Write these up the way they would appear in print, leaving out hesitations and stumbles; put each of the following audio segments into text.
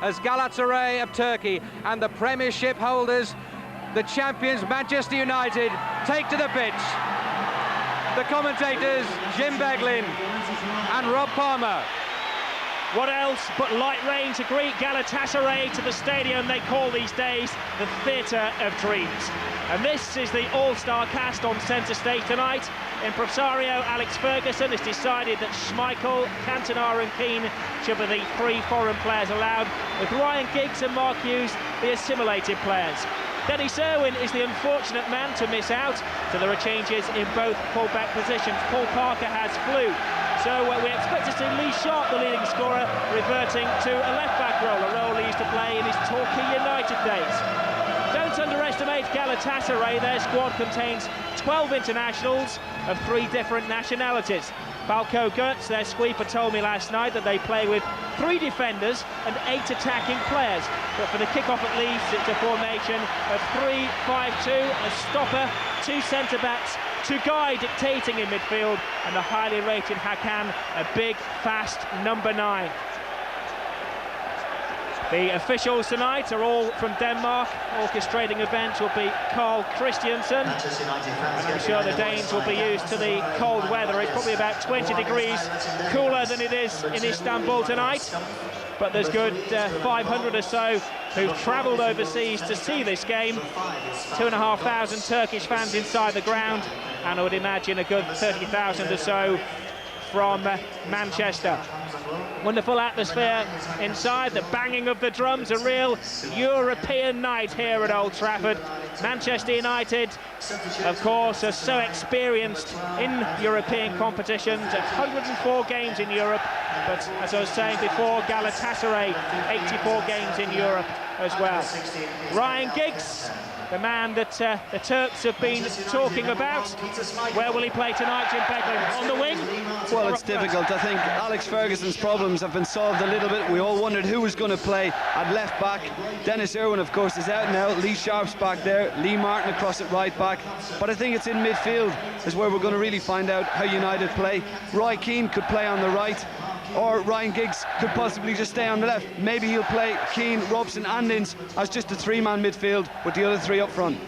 as Galatasaray of Turkey and the Premiership holders, the champions Manchester United, take to the pitch. The commentators, Jim Beglin and Rob Palmer. What else but light rain to greet Galatasaray to the stadium they call these days the Theatre of Dreams. And this is the all-star cast on centre stage tonight. Impresario Alex Ferguson has decided that Schmeichel, Cantona and Keane should be the three foreign players allowed, with Ryan Giggs and Mark Hughes the assimilated players. Dennis Irwin is the unfortunate man to miss out, so there are changes in both full-back positions. Paul Parker has flu, so we expect to see Lee Sharp, the leading scorer, reverting to a left-back role, a role he used to play in his Torquay United days. Don't underestimate Galatasaray. Their squad contains 12 internationals of 3 different nationalities. Falco Goetz, their sweeper, told me last night that they play with 3 defenders and 8 attacking players. But for the kick-off at least, it's a formation of 3-5-2, a stopper, 2 centre-backs, Tugay dictating in midfield, and the highly rated Hakan, a big, fast number 9. The officials tonight are all from Denmark. Orchestrating events will be Carl Christiansen. I'm sure the Danes will be used to the cold weather. It's probably about 20 degrees cooler than it is in Istanbul tonight. But there's good 500 or so who've travelled overseas to see this game. 2,500 Turkish fans inside the ground, and I would imagine a good 30,000 or so from Manchester. Wonderful atmosphere inside, the banging of the drums, a real European night here at Old Trafford. Manchester United, of course, are so experienced in European competitions, 104 games in Europe, but as I was saying before, Galatasaray, 84 games in Europe as well. Ryan Giggs, the man that the Turks have been talking about. Where will he play tonight, Jim Beglin? On the wing? Well, it's difficult. I think Alex Ferguson's problems have been solved a little bit. We all wondered who was going to play at left back. Dennis Irwin, of course, is out now. Lee Sharp's back there. Lee Martin across at right back. But I think it's in midfield is where we're going to really find out how United play. Roy Keane could play on the right, or Ryan Giggs could possibly just stay on the left. Maybe he'll play Keane, Robson and Ince as just a 3-man midfield with the other 3 up front.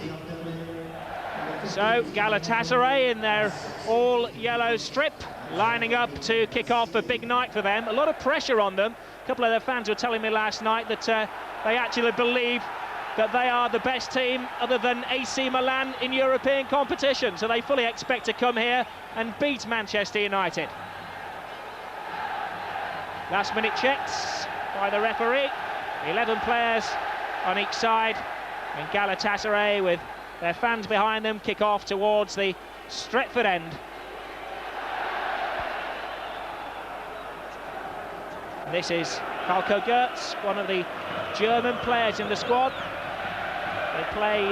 So Galatasaray in their all-yellow strip, lining up to kick off a big night for them. A lot of pressure on them. A couple of their fans were telling me last night that they actually believe that they are the best team other than AC Milan in European competition. So they fully expect to come here and beat Manchester United. Last-minute checks by the referee. 11 players on each side, and Galatasaray, with their fans behind them, kick off towards the Stretford end. This is Falco Goetz, one of the German players in the squad. They play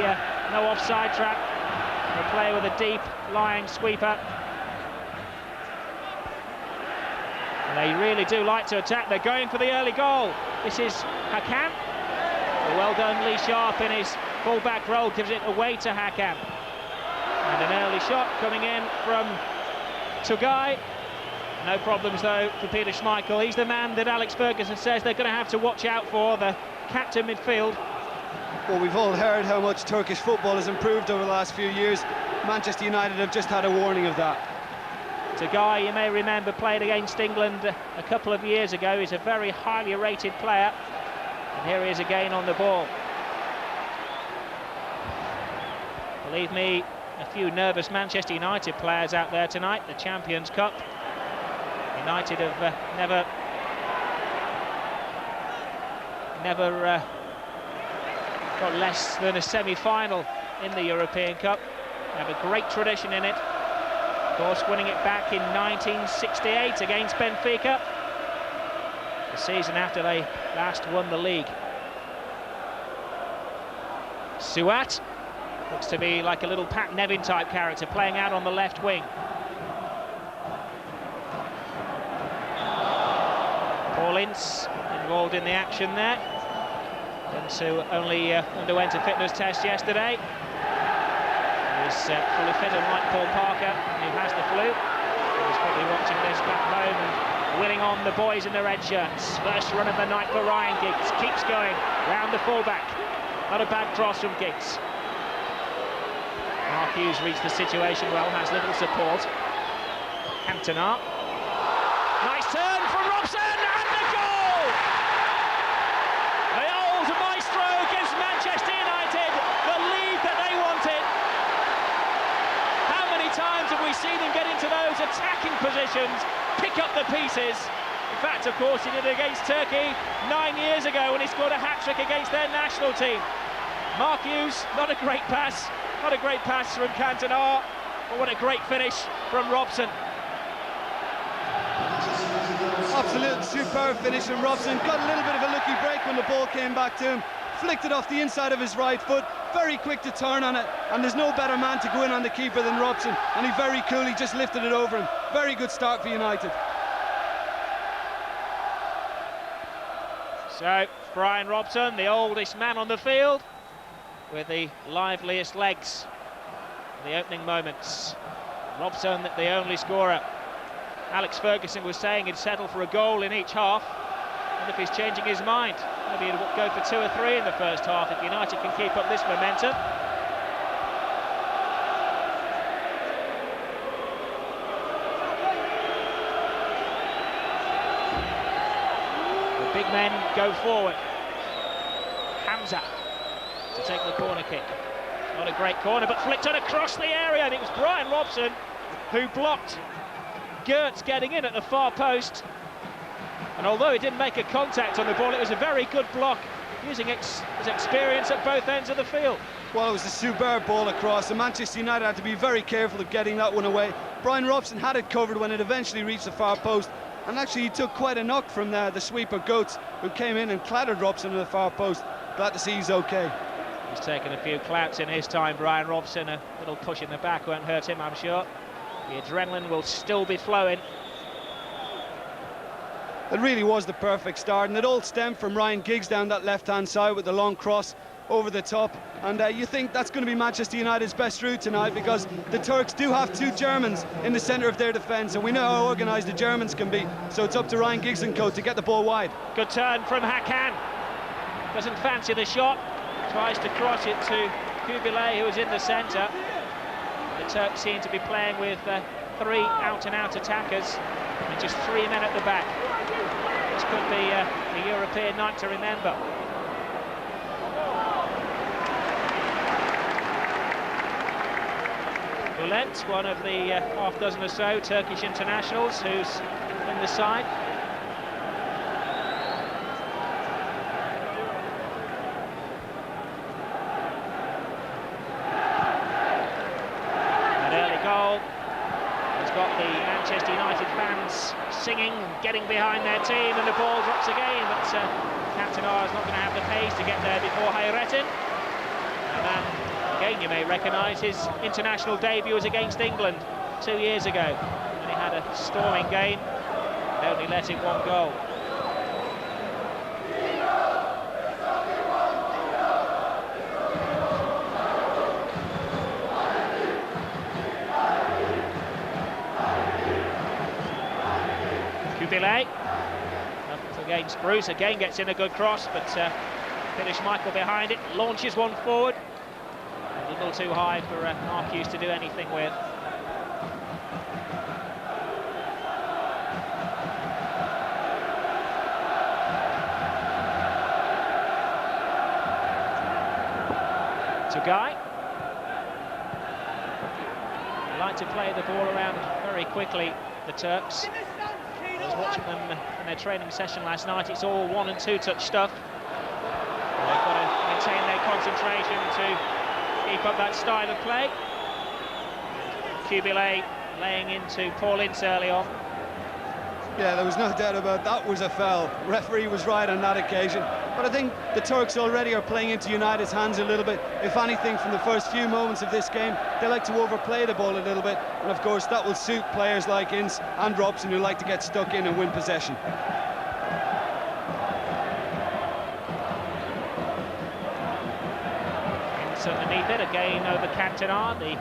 no offside trap. They play with a deep lying sweeper. They really do like to attack. They're going for the early goal. This is Hakan. Well done, Lee Sharp in his full-back role, gives it away to Hakan. And an early shot coming in from Tugay. No problems, though, for Peter Schmeichel. He's the man that Alex Ferguson says they're going to have to watch out for, the captain midfield. Well, we've all heard how much Turkish football has improved over the last few years. Manchester United have just had a warning of that. Tugay, you may remember, played against England a couple of years ago. He's a very highly rated player. And here he is again on the ball. Believe me, a few nervous Manchester United players out there tonight. The Champions Cup. United have never got less than a semi-final in the European Cup. They have a great tradition in it. Of course, winning it back in 1968 against Benfica, the season after they last won the league. Suat looks to be like a little Pat Nevin type character, playing out on the left wing. Paul Ince involved in the action there. Ince, who only underwent a fitness test yesterday. He's fully fit, unlike Paul Parker, who has the flu. He's probably watching this back home and willing on the boys in the red shirts. First run of the night for Ryan Giggs. Keeps going round the fullback. Not a bad cross from Giggs. Mark Hughes reads the situation well, has little support. Cantona. Nice turn from Robson, and the goal! The old maestro gives Manchester United the lead that they wanted. How many times have we seen him get into those attacking positions, pick up the pieces? In fact, of course, he did it against Turkey 9 years ago when he scored a hat-trick against their national team. Mark Hughes, not a great pass from Cantona, but what a great finish from Robson. Absolute superb finish from Robson. Got a little bit of a lucky break when the ball came back to him. Flicked it off the inside of his right foot. Very quick to turn on it. And there's no better man to go in on the keeper than Robson. And he very coolly just lifted it over him. Very good start for United. So, Brian Robson, the oldest man on the field, with the liveliest legs in the opening moments. Robson, the only scorer. Alex Ferguson was saying he'd settle for a goal in each half, and if he's changing his mind, maybe he'd go for 2 or 3 in the first half if United can keep up this momentum. The big men go forward. Hamza to take the corner kick. Not a great corner, but flicked it across the area, and it was Brian Robson who blocked Gertz getting in at the far post. And although he didn't make a contact on the ball, it was a very good block, using his experience at both ends of the field. Well, it was a superb ball across, and Manchester United had to be very careful of getting that one away. Brian Robson had it covered when it eventually reached the far post, and actually he took quite a knock from the sweeper Goetz, who came in and clattered Robson in the far post. Glad to see he's okay. He's taken a few clouts in his time, Brian Robson. A little push in the back won't hurt him, I'm sure. The adrenaline will still be flowing. It really was the perfect start, and it all stemmed from Ryan Giggs down that left-hand side with the long cross over the top. And you think that's going to be Manchester United's best route tonight, because the Turks do have 2 Germans in the centre of their defence, and we know how organised the Germans can be. So it's up to Ryan Giggs and co to get the ball wide. Good turn from Hakan. Doesn't fancy the shot. Tries to cross it to Kubilay, who is in the centre. The Turks seem to be playing with 3 out-and-out attackers and just 3 men at the back. This could be a European night to remember. Bülent, one of the half dozen or so Turkish internationals who's in the side. Got the Manchester United fans singing, getting behind their team, and the ball drops again, but Cantona is not going to have the pace to get there before Hayrettin. And then, again, you may recognise his international debut was against England 2 years ago, when he had a storming game and only let in 1 goal. Kubilay up against Bruce, again gets in a good cross, but Finnish Michael behind it, launches one forward. A little too high for Mark Hughes to do anything with. To Guy. They like to play the ball around very quickly, the Turks. I was watching them in their training session last night. It's all 1- and 2-touch stuff. They've got to maintain their concentration to keep up that style of play. Kubilay laying into Paul Ince early on. Yeah, there was no doubt about that was a foul. Referee was right on that occasion. But I think the Turks already are playing into United's hands a little bit. If anything, from the first few moments of this game, they like to overplay the ball a little bit. And of course, that will suit players like Ince and Robson, who like to get stuck in and win possession. Ince underneath it, again over Cantona, the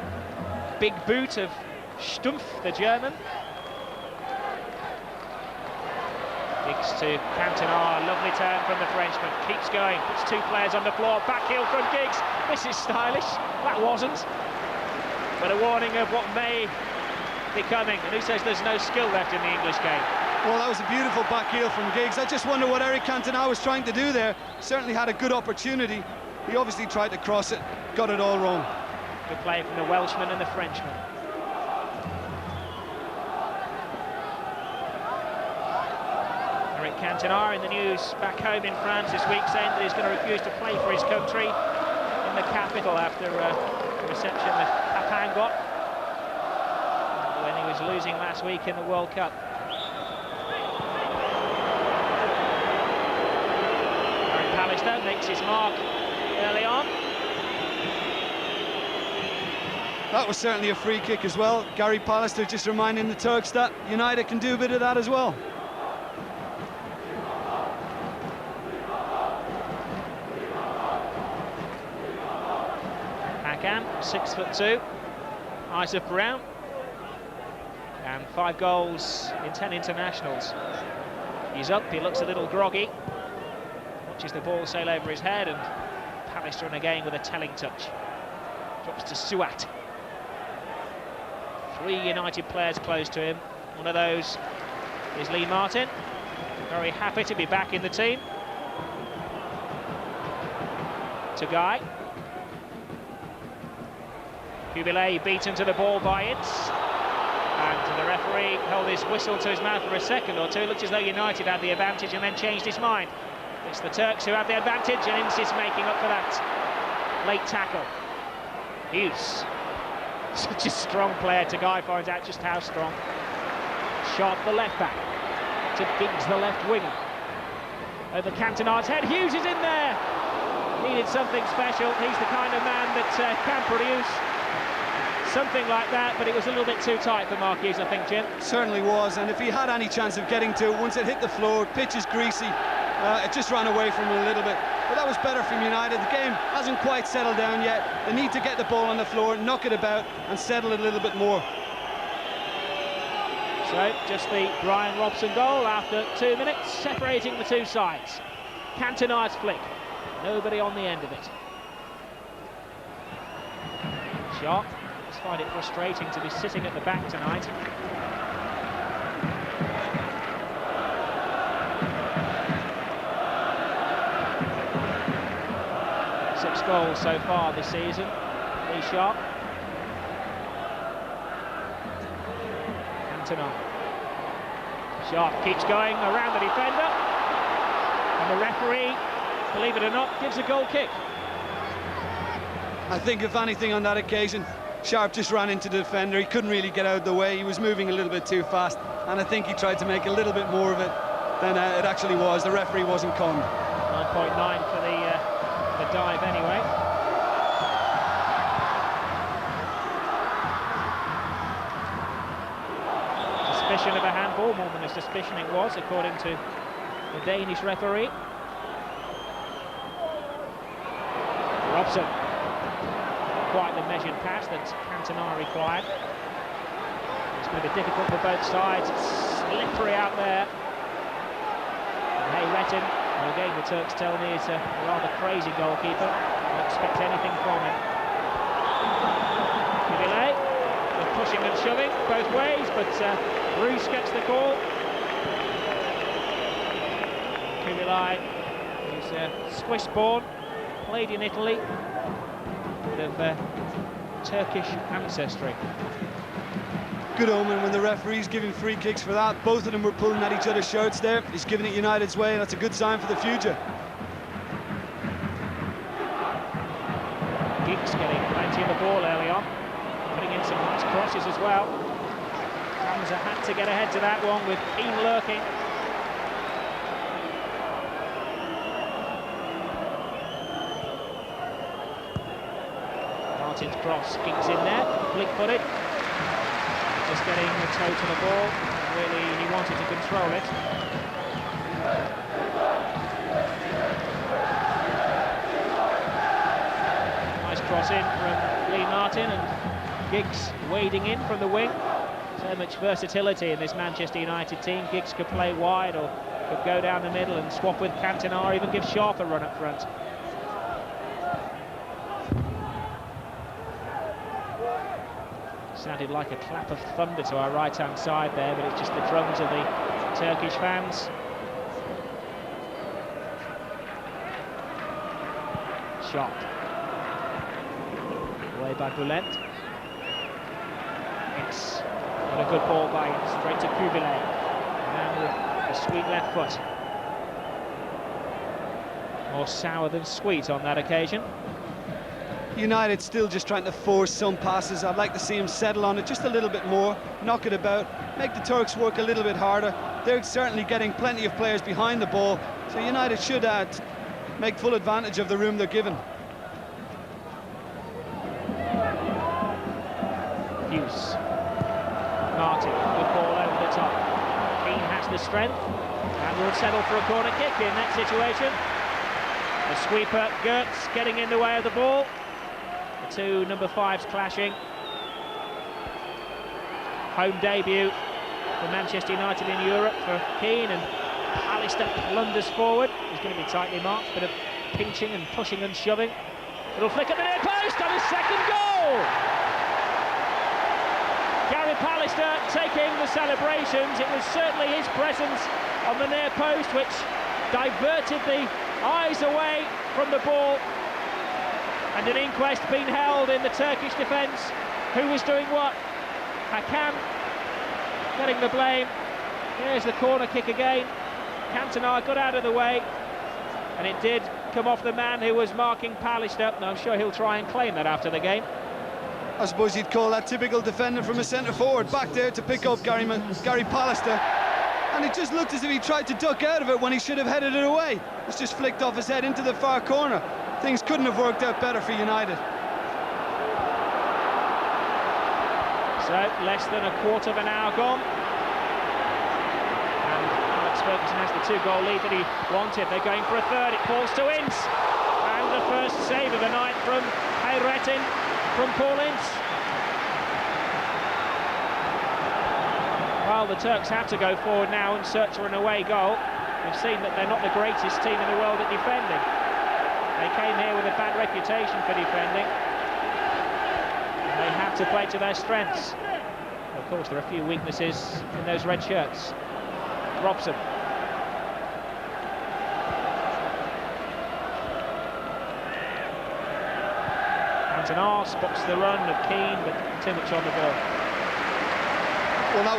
big boot of Stumpf, the German. Giggs to Cantona, lovely turn from the Frenchman, keeps going, puts two players on the floor, back heel from Giggs. This is stylish, that wasn't. But a warning of what may be coming, and who says there's no skill left in the English game? Well, that was a beautiful back heel from Giggs. I just wonder what Eric Cantona was trying to do there. Certainly had a good opportunity. He obviously tried to cross it, got it all wrong. Good play from the Welshman and the Frenchman. Eric Cantona in the news back home in France this week, saying that he's going to refuse to play for his country in the capital after the reception that Papin got when he was losing last week in the World Cup. Pallister makes his mark early on. That was certainly a free kick as well. Gary Pallister just reminding the Turks that United can do a bit of that as well. Hakan, 6'2", eyes of brown, and 5 goals in 10 internationals. He's up, he looks a little groggy. Watches the ball sail over his head, and Pallister in again with a telling touch. Drops to Suat. 3 United players close to him. One of those is Lee Martin. Very happy to be back in the team. To Guy. Kubilay beaten to the ball by Ince. And the referee held his whistle to his mouth for a second or two. Looked as though United had the advantage and then changed his mind. It's the Turks who have the advantage, and Ince is making up for that late tackle. Hughes, such a strong player. To Guy finds out just how strong. Sharp, the left back, to Giggs, the left winger. Over Cantona's head, Hughes is in there. Needed something special. He's the kind of man that can produce something like that, but it was a little bit too tight for Mark Hughes, I think, Jim. Certainly was, and if he had any chance of getting to it, once it hit the floor, pitch is greasy, it just ran away from him a little bit. But that was better from United. The game hasn't quite settled down yet. They need to get the ball on the floor, knock it about, and settle it a little bit more. So, just the Brian Robson goal after 2 minutes, separating the two sides. Cantona's flick. Nobody on the end of it. Sharp. I find it frustrating to be sitting at the back tonight. Six goals so far this season. Lee Sharp. Cantona. Sharp keeps going around the defender. And the referee, believe it or not, gives a goal kick. I think if anything on that occasion, Sharp just ran into the defender. He couldn't really get out of the way. He was moving a little bit too fast, and I think he tried to make a little bit more of it than it actually was. The referee wasn't conned. 9.9 for the dive anyway. Suspicion of a handball, more than a suspicion it was, according to the Danish referee. Robson. Quite the measured pass that Cantona required. It's going to be difficult for both sides. It's slippery out there. And hey, Retton, well, again the Turks tell me is a rather crazy goalkeeper. Don't expect anything from him. Kubilay, they're pushing and shoving both ways, but Bruce gets the call. Kubilay, he's Swiss-born, played in Italy. Of Turkish ancestry. Good omen when the referee's giving free kicks for that. Both of them were pulling at each other's shirts there. He's giving it United's way, and that's a good sign for the future. Giggs getting plenty of the ball early on, putting in some nice crosses as well. Hamza had to get ahead to that one with Keane lurking. Martin's cross, Giggs in there, flick-footed. Just getting the toe to the ball. Really, he wanted to control it. Nice cross in from Lee Martin, and Giggs wading in from the wing. So much versatility in this Manchester United team. Giggs could play wide or could go down the middle and swap with Cantona, or even give Sharp a run up front. Sounded like a clap of thunder to our right-hand side there, but it's just the drums of the Turkish fans. Sharp. Away by Bülent. It's not a good ball by him, straight to Kubilay. And with a sweet left foot. More sour than sweet on that occasion. United still just trying to force some passes. I'd like to see him settle on it just a little bit more, knock it about, make the Turks work a little bit harder. They're certainly getting plenty of players behind the ball, so United should make full advantage of the room they're given. Hughes. Martin, good ball over the top. Keane has the strength and will settle for a corner kick in that situation. The sweeper, Gertz, getting in the way of the ball. The two number 5s clashing. Home debut for Manchester United in Europe for Keane, and Pallister blunders forward. He's going to be tightly marked, bit of pinching and pushing and shoving. Little flick at the near post and his second goal! Gary Pallister taking the celebrations. It was certainly his presence on the near post which diverted the eyes away from the ball, and an inquest being held in the Turkish defence. Who was doing what? Hakan getting the blame. Here's the corner kick again. Cantona got out of the way, and it did come off the man who was marking Pallister. And I'm sure he'll try and claim that after the game. I suppose you'd call that typical defender from a centre forward, back there to pick up Gary Pallister, and it just looked as if he tried to duck out of it when he should have headed it away. It's just flicked off his head into the far corner. Things couldn't have worked out better for United. So less than a quarter of an hour gone, and Alex Ferguson has the 2-goal lead that he wanted. They're going for a third. It falls to Ince, and the first save of the night from Hayrettin from Paul Ince. Well, the Turks have to go forward now and search for an away goal. We've seen that they're not the greatest team in the world at defending. They came here with a bad reputation for defending. They have to play to their strengths. Of course, there are a few weaknesses in those red shirts. Robson. Cantona spots the run of Keane, but too much on the ball. Well, that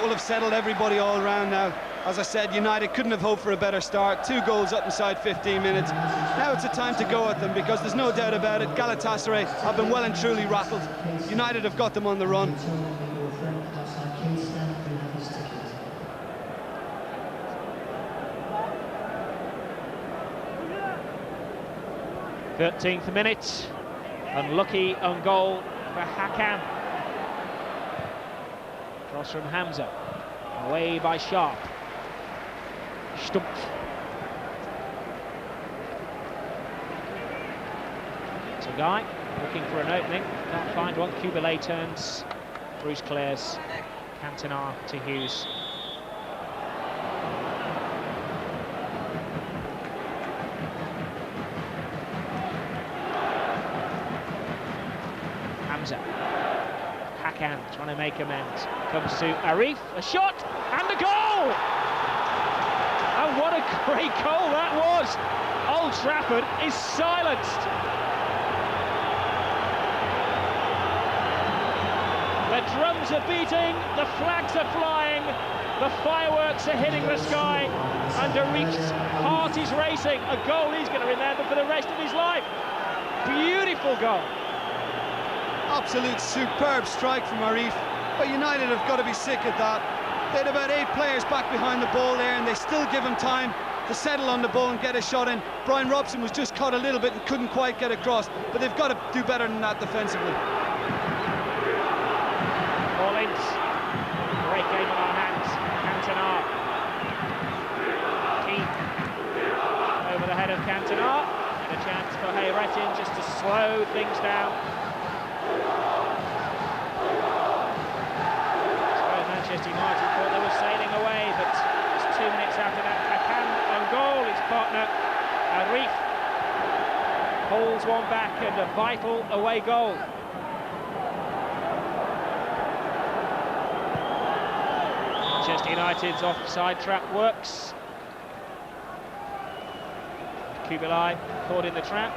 will have settled everybody all around now. As I said, United couldn't have hoped for a better start. 2 goals up inside 15 minutes. Now it's a time to go at them, because there's no doubt about it, Galatasaray have been well and truly rattled. United have got them on the run. th minute. Unlucky on goal for Hakan. Cross from Hamza. Away by Sharp. Stumpf. It's a guy looking for an opening. Can't find one. Kubilay turns. Bruce clears. Cantona to Hughes. Hamza. Hakan trying to make amends. Comes to Arif. A shot and a goal! And what a great goal that was! Old Trafford is silenced. The drums are beating, the flags are flying, the fireworks are hitting the sky, and Arif's heart is racing. A goal he's going to remember for the rest of his life. Beautiful goal. Absolute superb strike from Arif, but United have got to be sick at that. They had about 8 players back behind the ball there, and they still give him time to settle on the ball and get a shot in. Brian Robson was just caught a little bit and couldn't quite get across, but they've got to do better than that defensively. Paul Ince. Great game on our hands. Cantona. Keane. Over the head of Cantona. And a chance for Hayrettin just to slow things down. Manchester United thought they were sailing away, but just 2 minutes after partner. Arif pulls one back and a vital away goal. Manchester United's offside trap works. Kubilai caught in the trap.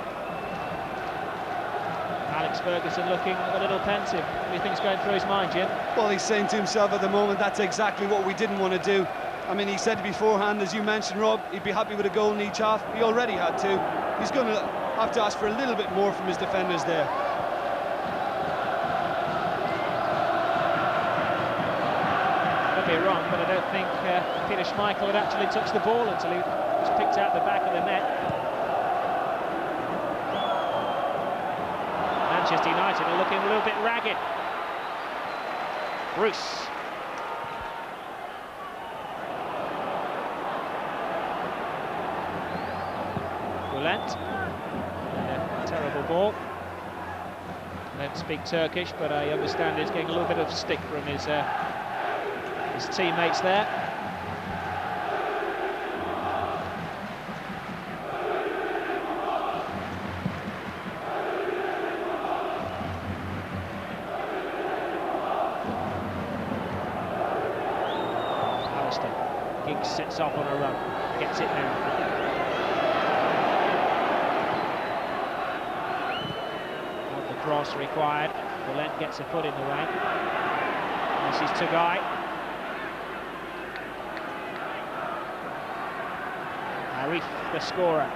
Alex Ferguson looking a little pensive. What do you think's going through his mind, Jim? Well, he's saying to himself at the moment, that's exactly what we didn't want to do. I mean, he said beforehand, as you mentioned, Rob, he'd be happy with a goal in each half. He already had two. He's going to have to ask for a little bit more from his defenders there. Could be wrong, but I don't think Peter Schmeichel had actually touched the ball until he was picked out the back of the net. Manchester United are looking a little bit ragged. Bruce. Bülent. A terrible ball. I don't speak Turkish, but I understand he's getting a little bit of stick from his teammates there. Giggs sets off on a run, gets it now. Not the cross required. Bülent gets a foot in the way. This is Tugay. Arif, the scorer.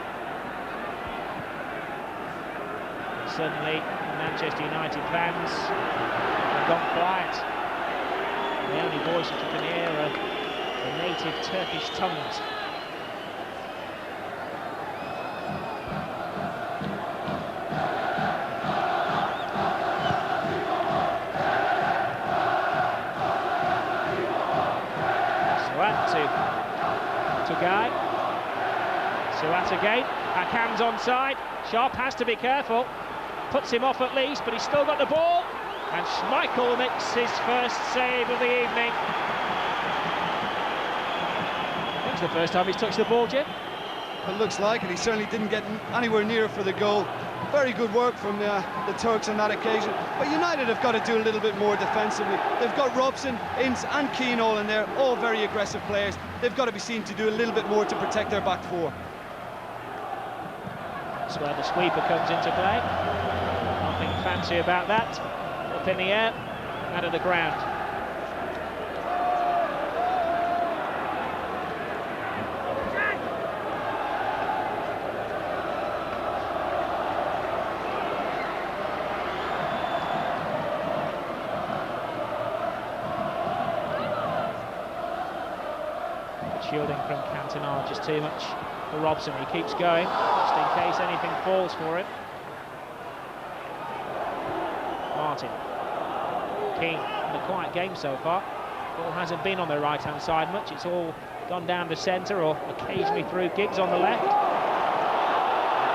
And suddenly, Manchester United fans have gone quiet. And the only voices you can hear are the native Turkish tongues. Suat to Tugay. Suat again. Hakam's onside. Sharp has to be careful. Puts him off at least, but he's still got the ball. And Schmeichel makes his first save of the evening. It's the first time he's touched the ball, Jim. It looks like it. He certainly didn't get anywhere near for the goal. Very good work from the Turks on that occasion. But United have got to do a little bit more defensively. They've got Robson, Ince and Keane all in there, all very aggressive players. They've got to be seen to do a little bit more to protect their back four. That's where the sweeper comes into play. Nothing fancy about that. Up in the air, out of the ground. Shielding from Cantona, just too much for Robson. He keeps going, just in case anything falls for him. Martin. Keane, in a quiet game so far. Ball hasn't been on the right-hand side much. It's all gone down the centre or occasionally through Giggs on the left.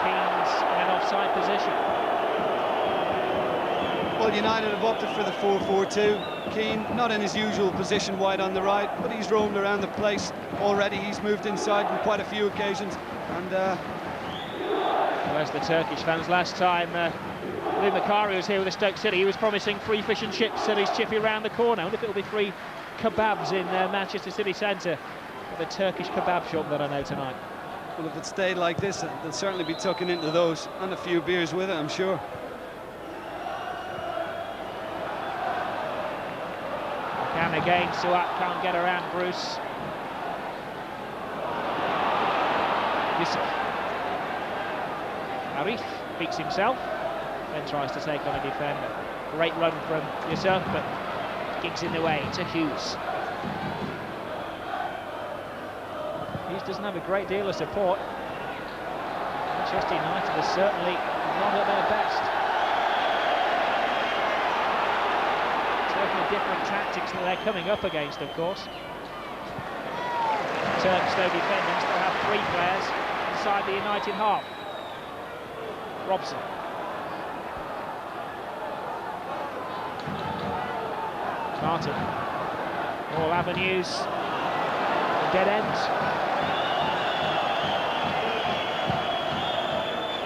Keane's in an offside position. Well, United have opted for the 4-4-2. Keane, not in his usual position wide on the right, but he's roamed around the place already. He's moved inside on quite a few occasions. And where's the Turkish fans? Last time Lou Macari was here with the Stoke City, he was promising free fish and chips at his chippy round the corner. I wonder if it'll be free kebabs in Manchester City Centre at the Turkish kebab shop that I know tonight. Well, if it stayed like this, they'll certainly be tucking into those, and a few beers with it, I'm sure. Can again, Suat can't get around Bruce. Yusuf. Arif beats himself, then tries to take on a defender. Great run from Yusuf, but Giggs in the way to Hughes. Hughes doesn't have a great deal of support. Manchester United are certainly not at their best. Different tactics that they're coming up against, of course. Turks, though defending, still have three players inside the United half. Robson. Martin. All avenues, dead ends.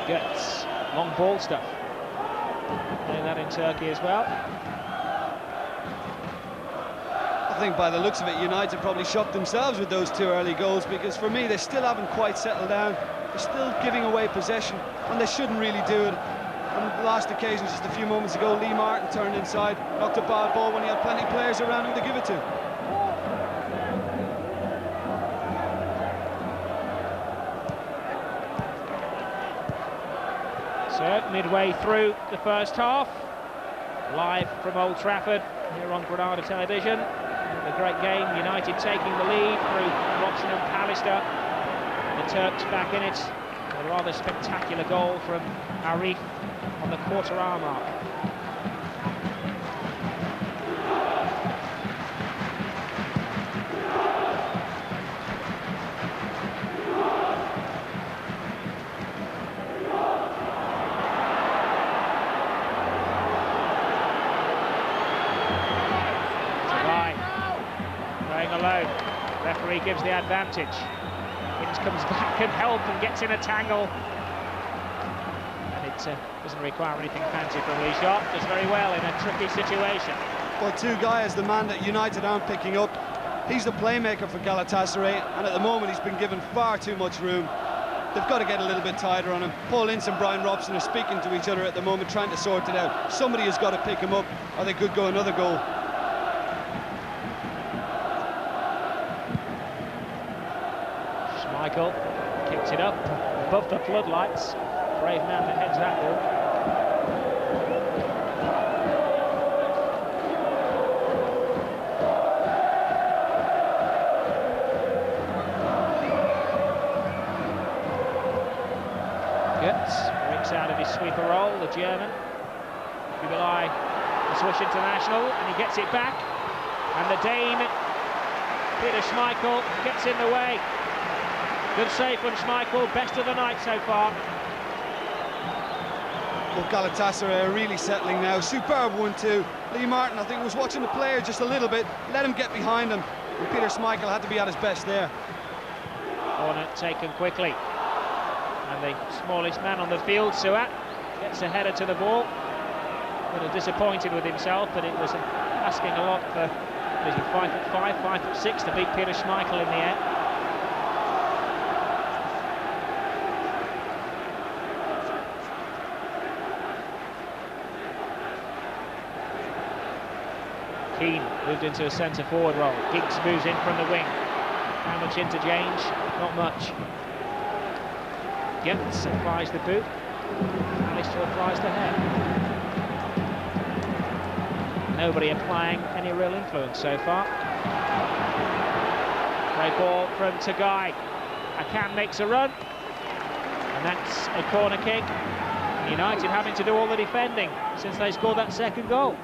Gets long ball stuff. Playing that in Turkey as well. I think by the looks of it, United probably shocked themselves with those 2 early goals, because for me they still haven't quite settled down. They're still giving away possession and they shouldn't really do it. On the last occasion, just a few moments ago, Lee Martin turned inside, knocked a bad ball when he had plenty of players around him to give it to. So midway through the first half, live from Old Trafford here on Granada Television. A great game, United taking the lead through Robson and Pallister. The Turks back in it. A rather spectacular goal from Arif on the quarter-hour mark. Alone. Referee gives the advantage. Ince comes back and help and gets in a tangle. And it doesn't require anything fancy from Lee Sharp. Does very well in a tricky situation. Well, Tugay is the man that United aren't picking up. He's the playmaker for Galatasaray, and at the moment he's been given far too much room. They've got to get a little bit tighter on him. Paul Ince and Brian Robson are speaking to each other at the moment, trying to sort it out. Somebody has got to pick him up, or they could go another goal. Michael kicks it up above the floodlights. Brave man that heads that ball. Götze breaks out of his sweeper role, the German. Kubilay, the Swiss international, and he gets it back. And the Dane, Peter Schmeichel, gets in the way. Good save from Schmeichel, best of the night so far. Well, Galatasaray are really settling now. Superb 1-2. Lee Martin, I think, was watching the player just a little bit, let him get behind him, and Peter Schmeichel had to be at his best there. Corner taken quickly. And the smallest man on the field, Suat, gets a header to the ball. A little disappointed with himself, but it was asking a lot for, what is he, 5'5", 5'6" to beat Peter Schmeichel in the air. Keane moved into a centre-forward role. Giggs moves in from the wing. How much interchange? Not much. Götze applies the boot. Pallister applies the head. Nobody applying any real influence so far. Great ball from Tugay. Akan makes a run. And that's a corner kick. United having to do all the defending since they scored that second goal.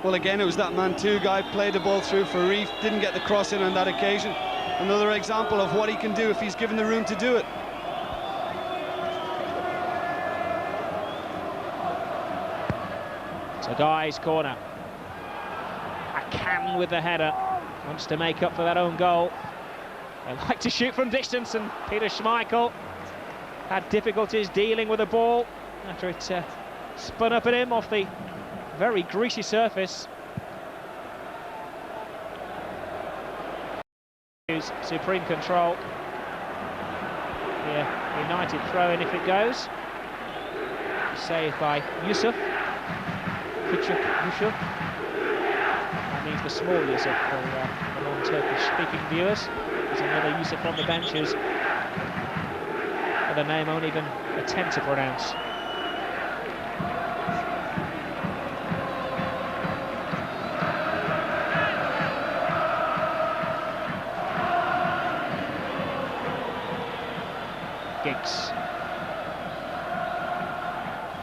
Well, again, it was that man Tugay, played the ball through for Reef, didn't get the cross in on that occasion. Another example of what he can do if he's given the room to do it. Tugay's corner. Akan with the header, wants to make up for that own goal. They like to shoot from distance, and Peter Schmeichel had difficulties dealing with the ball after it spun up at him off the very greasy surface. Supreme control. Here, United throw in if it goes. Saved by Yusuf. Yusuf. That means the small Yusuf for the non-Turkish speaking viewers. There's another Yusuf on the benches with a name I won't even attempt to pronounce. Giggs.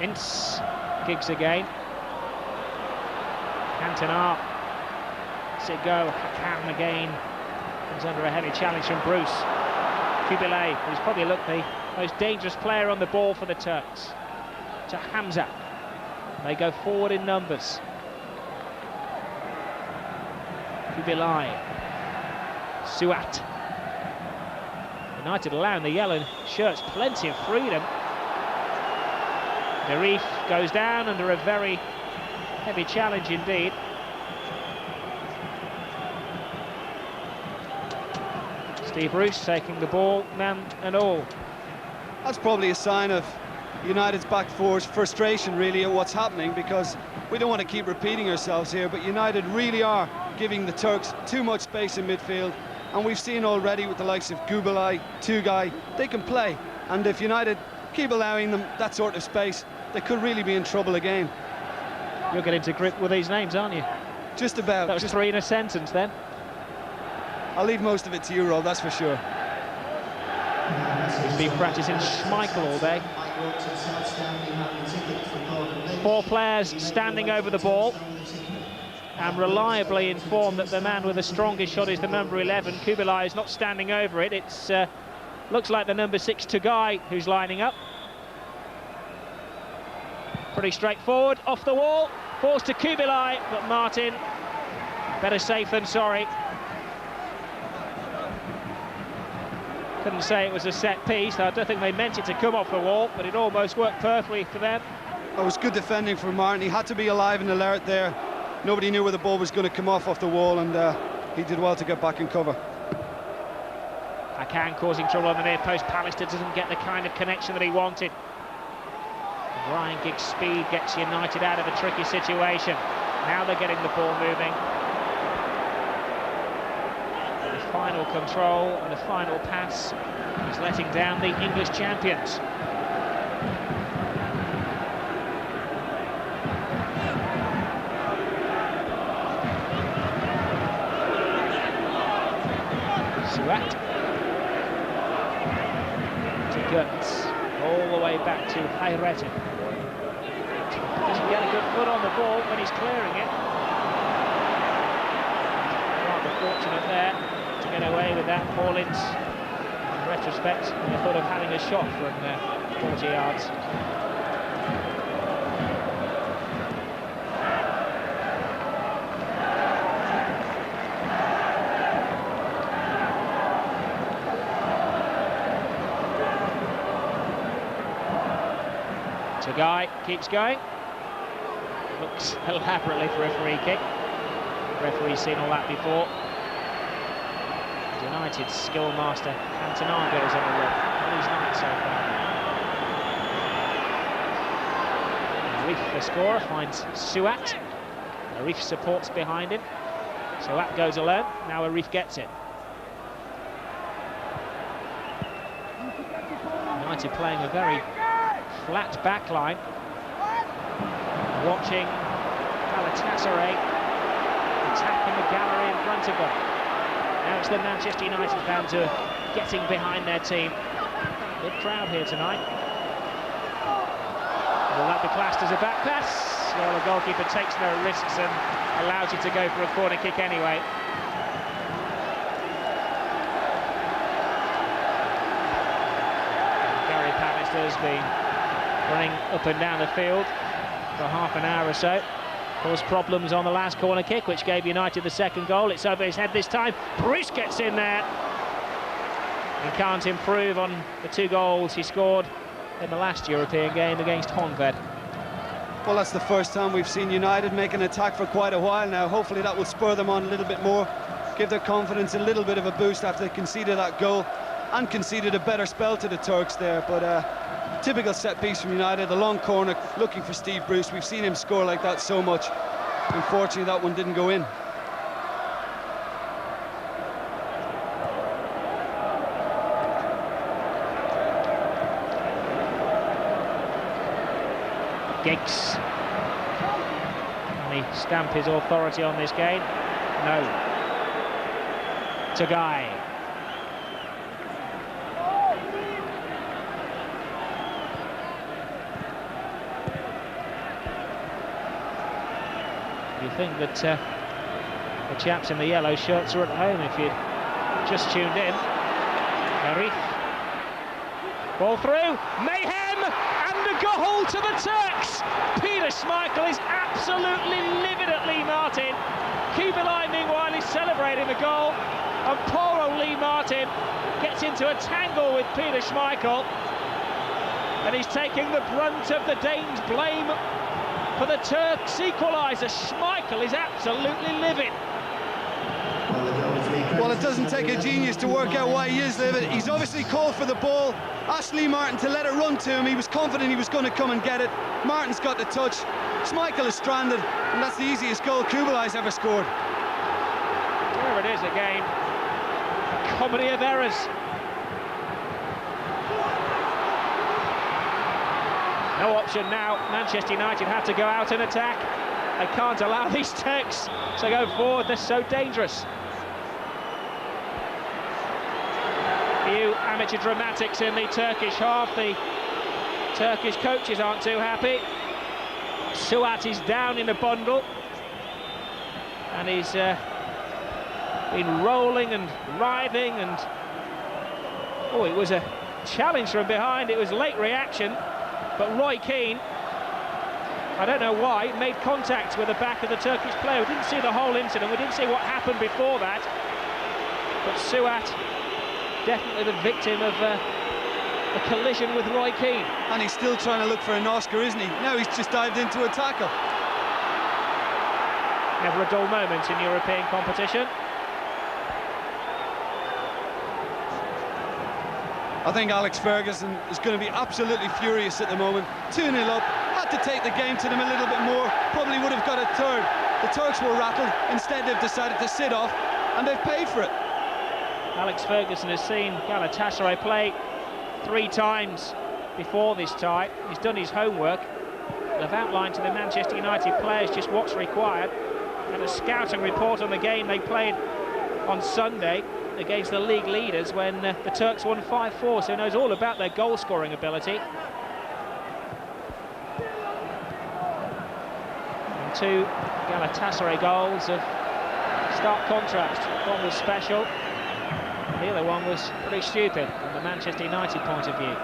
Ince. Giggs again. Cantona. Lets it go. Hakan again. Comes under a heavy challenge from Bruce. Kubilay, who's probably looked the most dangerous player on the ball for the Turks. To Hamza. They go forward in numbers. Kubilay. Suat. United allowing the yellow shirts plenty of freedom. Arif goes down under a very heavy challenge indeed. Steve Bruce taking the ball, man and all. That's probably a sign of United's back four's frustration really at what's happening, because we don't want to keep repeating ourselves here, but United really are giving the Turks too much space in midfield, and we've seen already with the likes of Kubilay, Tugay, they can play, and if United keep allowing them that sort of space, they could really be in trouble again. You're getting to grip with these names, aren't you? Just about. That was three in a sentence then. I'll leave most of it to you, Roll, that's for sure. He's been practicing Schmeichel all day. 4 players standing over the ball and reliably informed that the man with the strongest shot is the number 11. Kubilay is not standing over it. It's looks like the number 6 Tugay who's lining up. Pretty straightforward, off the wall, falls to Kubilay, but Martin, better safe than sorry. Couldn't say it was a set piece. I don't think they meant it to come off the wall, but it almost worked perfectly for them. It was good defending from Martin. He had to be alive and alert there. Nobody knew where the ball was going to come off the wall, and he did well to get back in cover. Hakan causing trouble on the near post. Pallister doesn't get the kind of connection that he wanted. Ryan Giggs' speed gets United out of a tricky situation. Now they're getting the ball moving. The final control and the final pass is letting down the English champions. Suat to Götz, all the way back to Hayretin. Doesn't get a good foot on the ball when he's clearing it. Rather fortunate there to get away with that. Paulins, in retrospect, I thought of having a shot from 40 yards. Tugay keeps going. Looks elaborately for a free kick. The referee's seen all that before. United's skill master Cantona goes on the run. Well, he's not so far. Arif, the scorer, finds Suat. Arif supports behind him. Suat goes alone. Now Arif gets it. United playing a very flat back line. Watching Galatasaray attack in the gallery in front of them. Now it's the Manchester United fans who are getting behind their team. Big crowd here tonight. Will that be classed as a back pass? Well, the goalkeeper takes no risks and allows it to go for a corner kick anyway. Gary Pallister has been running up and down the field for half an hour or so. Caused problems on the last corner kick, which gave United the second goal. It's over his head this time. Bruce gets in there. He can't improve on the 2 goals he scored in the last European game against Honved. Well, that's the first time we've seen United make an attack for quite a while now. Hopefully that will spur them on a little bit more, give their confidence a little bit of a boost after they conceded that goal and conceded a better spell to the Turks there. But typical set piece from United, the long corner looking for Steve Bruce. We've seen him score like that so much. Unfortunately, that one didn't go in. Giggs. Can he stamp his authority on this game? No. Tugay. You think that the chaps in the yellow shirts are at home if you'd just tuned in. Arif. Ball through. Mayhem! And a goal to the Turks! Peter Schmeichel is absolutely livid at Lee Martin. Kubilay, meanwhile, is celebrating the goal. And poor old Lee Martin gets into a tangle with Peter Schmeichel. And he's taking the brunt of the Danes' blame for the Turks' equaliser. Schmeichel is absolutely livid. Well, it doesn't take a genius to work out why he is livid. He's obviously called for the ball, asked Lee Martin to let it run to him. He was confident he was going to come and get it. Martin's got the touch. Schmeichel is stranded, and that's the easiest goal Kubalai's ever scored. There it is again. A comedy of errors. No option now. Manchester United have to go out and attack. They can't allow these Turks to go forward. They're so dangerous. Few amateur dramatics in the Turkish half. The Turkish coaches aren't too happy. Suat is down in a bundle, and he's been rolling and writhing, and oh, it was a challenge from behind. It was late reaction, but Roy Keane, I don't know why, made contact with the back of the Turkish player. We didn't see the whole incident, we didn't see what happened before that, but Suat definitely the victim of a collision with Roy Keane. And he's still trying to look for an Oscar, isn't he? Now he's just dived into a tackle. Never a dull moment in European competition. I think Alex Ferguson is going to be absolutely furious at the moment. 2-0 up, had to take the game to them a little bit more, probably would have got a third. The Turks were rattled, instead they've decided to sit off, and they've paid for it. Alex Ferguson has seen Galatasaray play 3 times before this tie. He's done his homework. They've outlined to the Manchester United players just what's required. And a scouting report on the game they played on Sunday against the league leaders when the Turks won 5-4, so he knows all about their goal-scoring ability. And 2 Galatasaray goals of stark contrast. One was special, the other one was pretty stupid from the Manchester United point of view.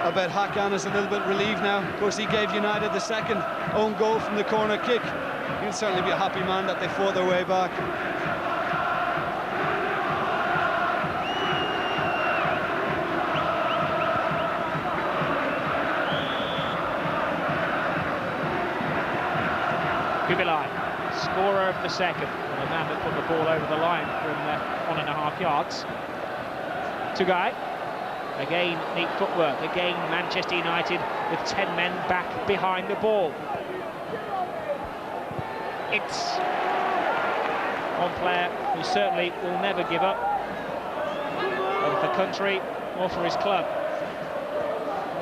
I bet Hakan is a little bit relieved now. Of course, he gave United the second own goal from the corner kick. He'll certainly be a happy man that they fought their way back. Kubilai, scorer of the second, and the man that put the ball over the line from 1.5 yards. Tugai, again neat footwork, again Manchester United with 10 men back behind the ball. It's one player who certainly will never give up, whether for country or for his club.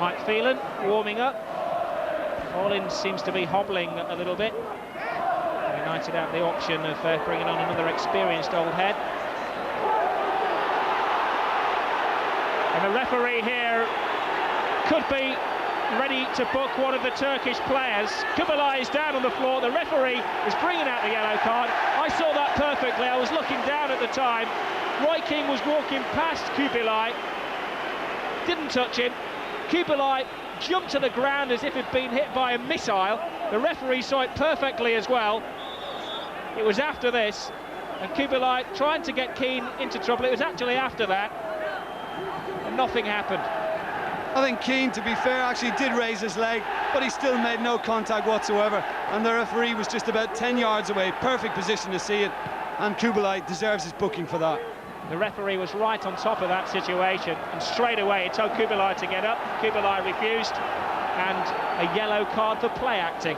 Mike Phelan warming up. Hollins seems to be hobbling a little bit. United have the option of bringing on another experienced old head. And the referee here could be ready to book one of the Turkish players. Kubilai is down on the floor. The referee is bringing out the yellow card. I saw that perfectly. I was looking down at the time. Roy Keane was walking past Kubilai. Didn't touch him. Kubilai jumped to the ground as if he'd been hit by a missile. The referee saw it perfectly as well. It was after this, and Kubilai trying to get Keane into trouble. It was actually after that, and nothing happened. I think Keane, to be fair, actually did raise his leg, but he still made no contact whatsoever, and the referee was just about 10 yards away. Perfect position to see it, and Kubilai deserves his booking for that. The referee was right on top of that situation, and straight away it told Kubilai to get up. Kubilai refused, and a yellow card for play acting.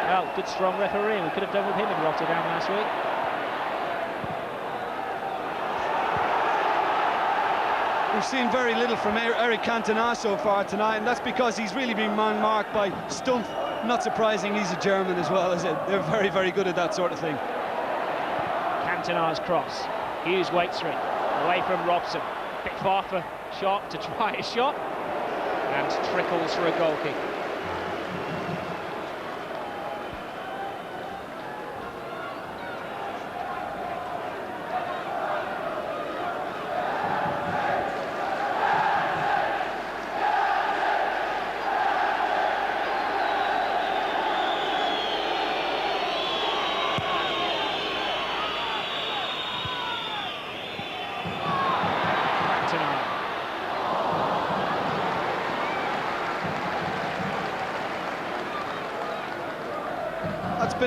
Well, good strong referee. We could have done with him in Rotterdam last week. We've seen very little from Eric Cantona so far tonight, and that's because he's really been man-marked by Stumpf. Not surprising, he's a German as well, is it? They're very, very good at that sort of thing. Cantona's cross. Hughes waits for it. Away from Robson. Bit far for Sharp to try a shot, and trickles for a goal kick.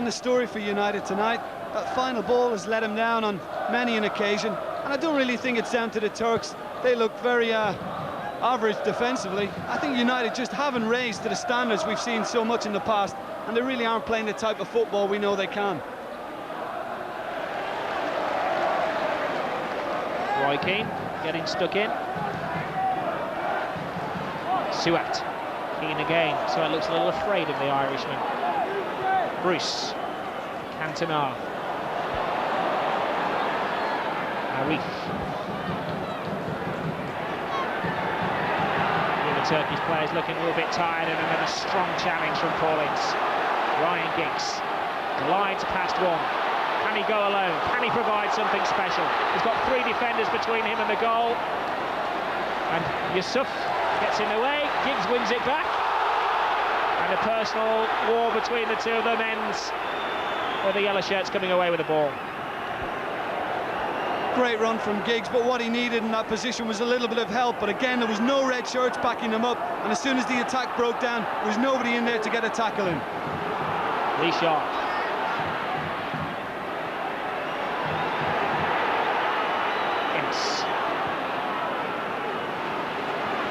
been the story for United tonight. That final ball has let him down on many an occasion, and I don't really think it's down to the Turks. They look very average defensively. I think United just haven't raised to the standards we've seen so much in the past, and they really aren't playing the type of football we know they can. Roy Keane getting stuck in. Suat. Keane again. Suat looks a little afraid of the Irishman. Bruce. Cantona. Arif. The Turkish players looking a little bit tired, and then a strong challenge from Paulins. Ryan Giggs glides past one. Can he go alone? Can he provide something special? He's got three defenders between him and the goal. And Yusuf gets in the way. Giggs wins it back. And a personal war between the two of them ends with the yellow shirts coming away with the ball. Great run from Giggs, but what he needed in that position was a little bit of help. But again, there was no red shirts backing him up, and as soon as the attack broke down, there was nobody in there to get a tackle in. Lee Sharp. Ince.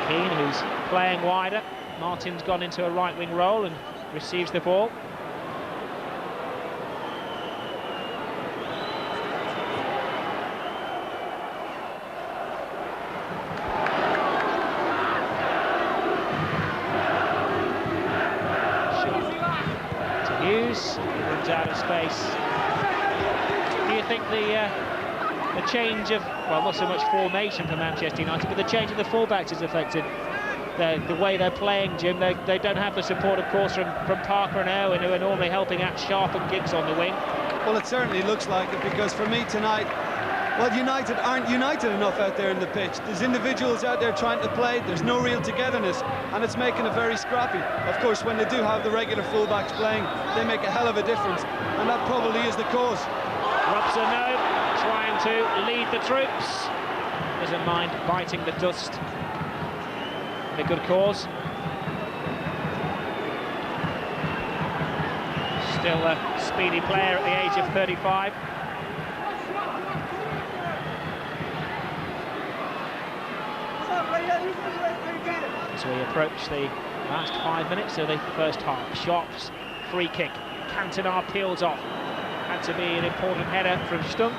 Keane, who's playing wider. Martin's gone into a right wing role and receives the ball. Hughes runs out of space. Do you think the change of, well, not so much formation for Manchester United, but the change of the fullbacks has affected the way they're playing, Jim? They don't have the support, of course, from Parker and Owen, who are normally helping out Sharp and Giggs on the wing. Well, it certainly looks like it, because for me tonight, well, United aren't united enough out there in the pitch. There's individuals out there trying to play, there's no real togetherness, and it's making it very scrappy. Of course, when they do have the regular fullbacks playing, they make a hell of a difference, and that probably is the cause. Robson, no, trying to lead the troops. Doesn't mind biting the dust. A good cause. Still a speedy player at the age of 35. As we approach the last 5 minutes of the first half. Sharp's free kick. Cantona peels off. Had to be an important header from Stumpf.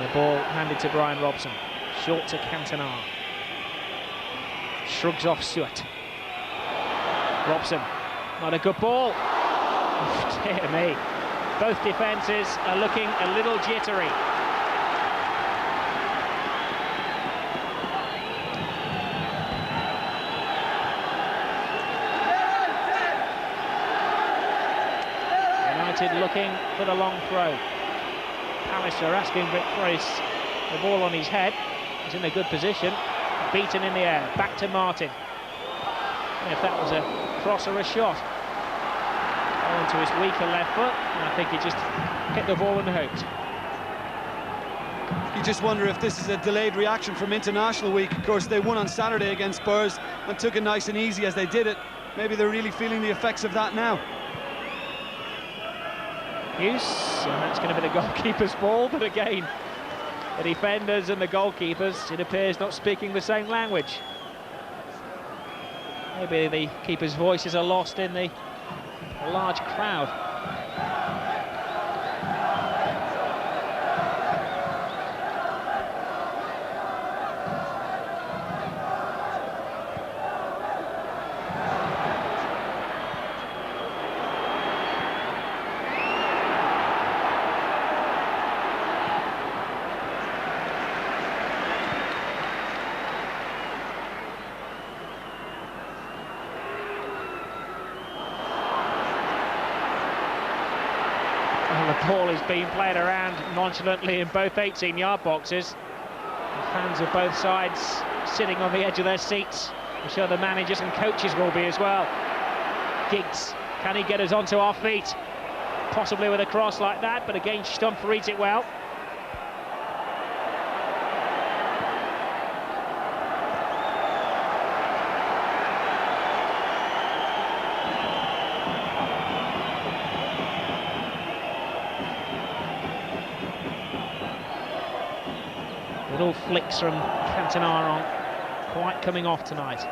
The ball handed to Brian Robson. Short to Cantona. Shrugs off Suat. Robson. Not a good ball. Oh, dear me. Both defences are looking a little jittery. United looking for the long throw. Pallister asking Vic Price, the ball on his head. He's in a good position. Beaten in the air. Back to Martin. If that was a cross or a shot. Onto his weaker left foot, and I think he just hit the ball and hoped. You just wonder if this is a delayed reaction from international week. Of course, they won on Saturday against Spurs and took it nice and easy as they did it. Maybe they're really feeling the effects of that now. Hughes, and that's going to be the goalkeeper's ball, but again, the defenders and the goalkeepers, it appears, not speaking the same language. Maybe the keeper's voices are lost in the large crowd. The ball is being played around nonchalantly in both 18-yard boxes. The fans of both sides sitting on the edge of their seats. I'm sure the managers and coaches will be as well. Giggs, can he get us onto our feet? Possibly with a cross like that, but again Stumpf reads it well. Little flicks from Cantona aren't quite coming off tonight.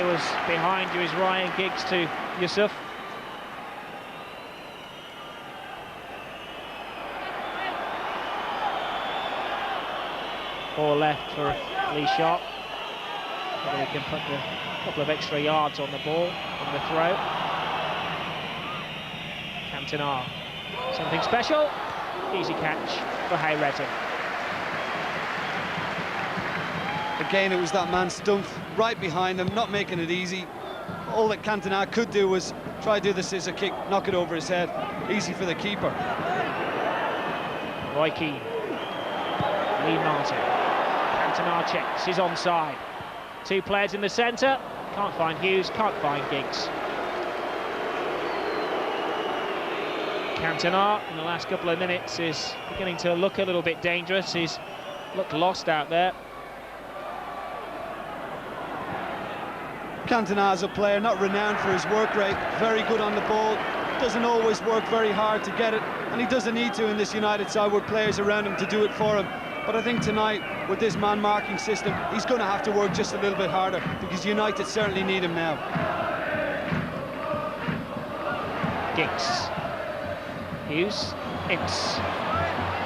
Was behind you is Ryan Giggs to Yusuf. Four left for Lee Sharp. Whether he can put a couple of extra yards on the ball, on the throw. Cantona, something special. Easy catch for Hayreddin. Again, it was that man Stumpf right behind him, not making it easy. All that Cantona could do was try to do the scissor kick, knock it over his head. Easy for the keeper. Roy Keane. Lee Martin. Cantona checks, he's onside. Two players in the centre. Can't find Hughes, can't find Giggs. Cantona, in the last couple of minutes, is beginning to look a little bit dangerous. He's looked lost out there. Cantona is a player not renowned for his work rate, very good on the ball, doesn't always work very hard to get it, and he doesn't need to in this United side with players around him to do it for him. But I think tonight, with this man-marking system, he's going to have to work just a little bit harder, because United certainly need him now. Giggs. Hughes. Ince.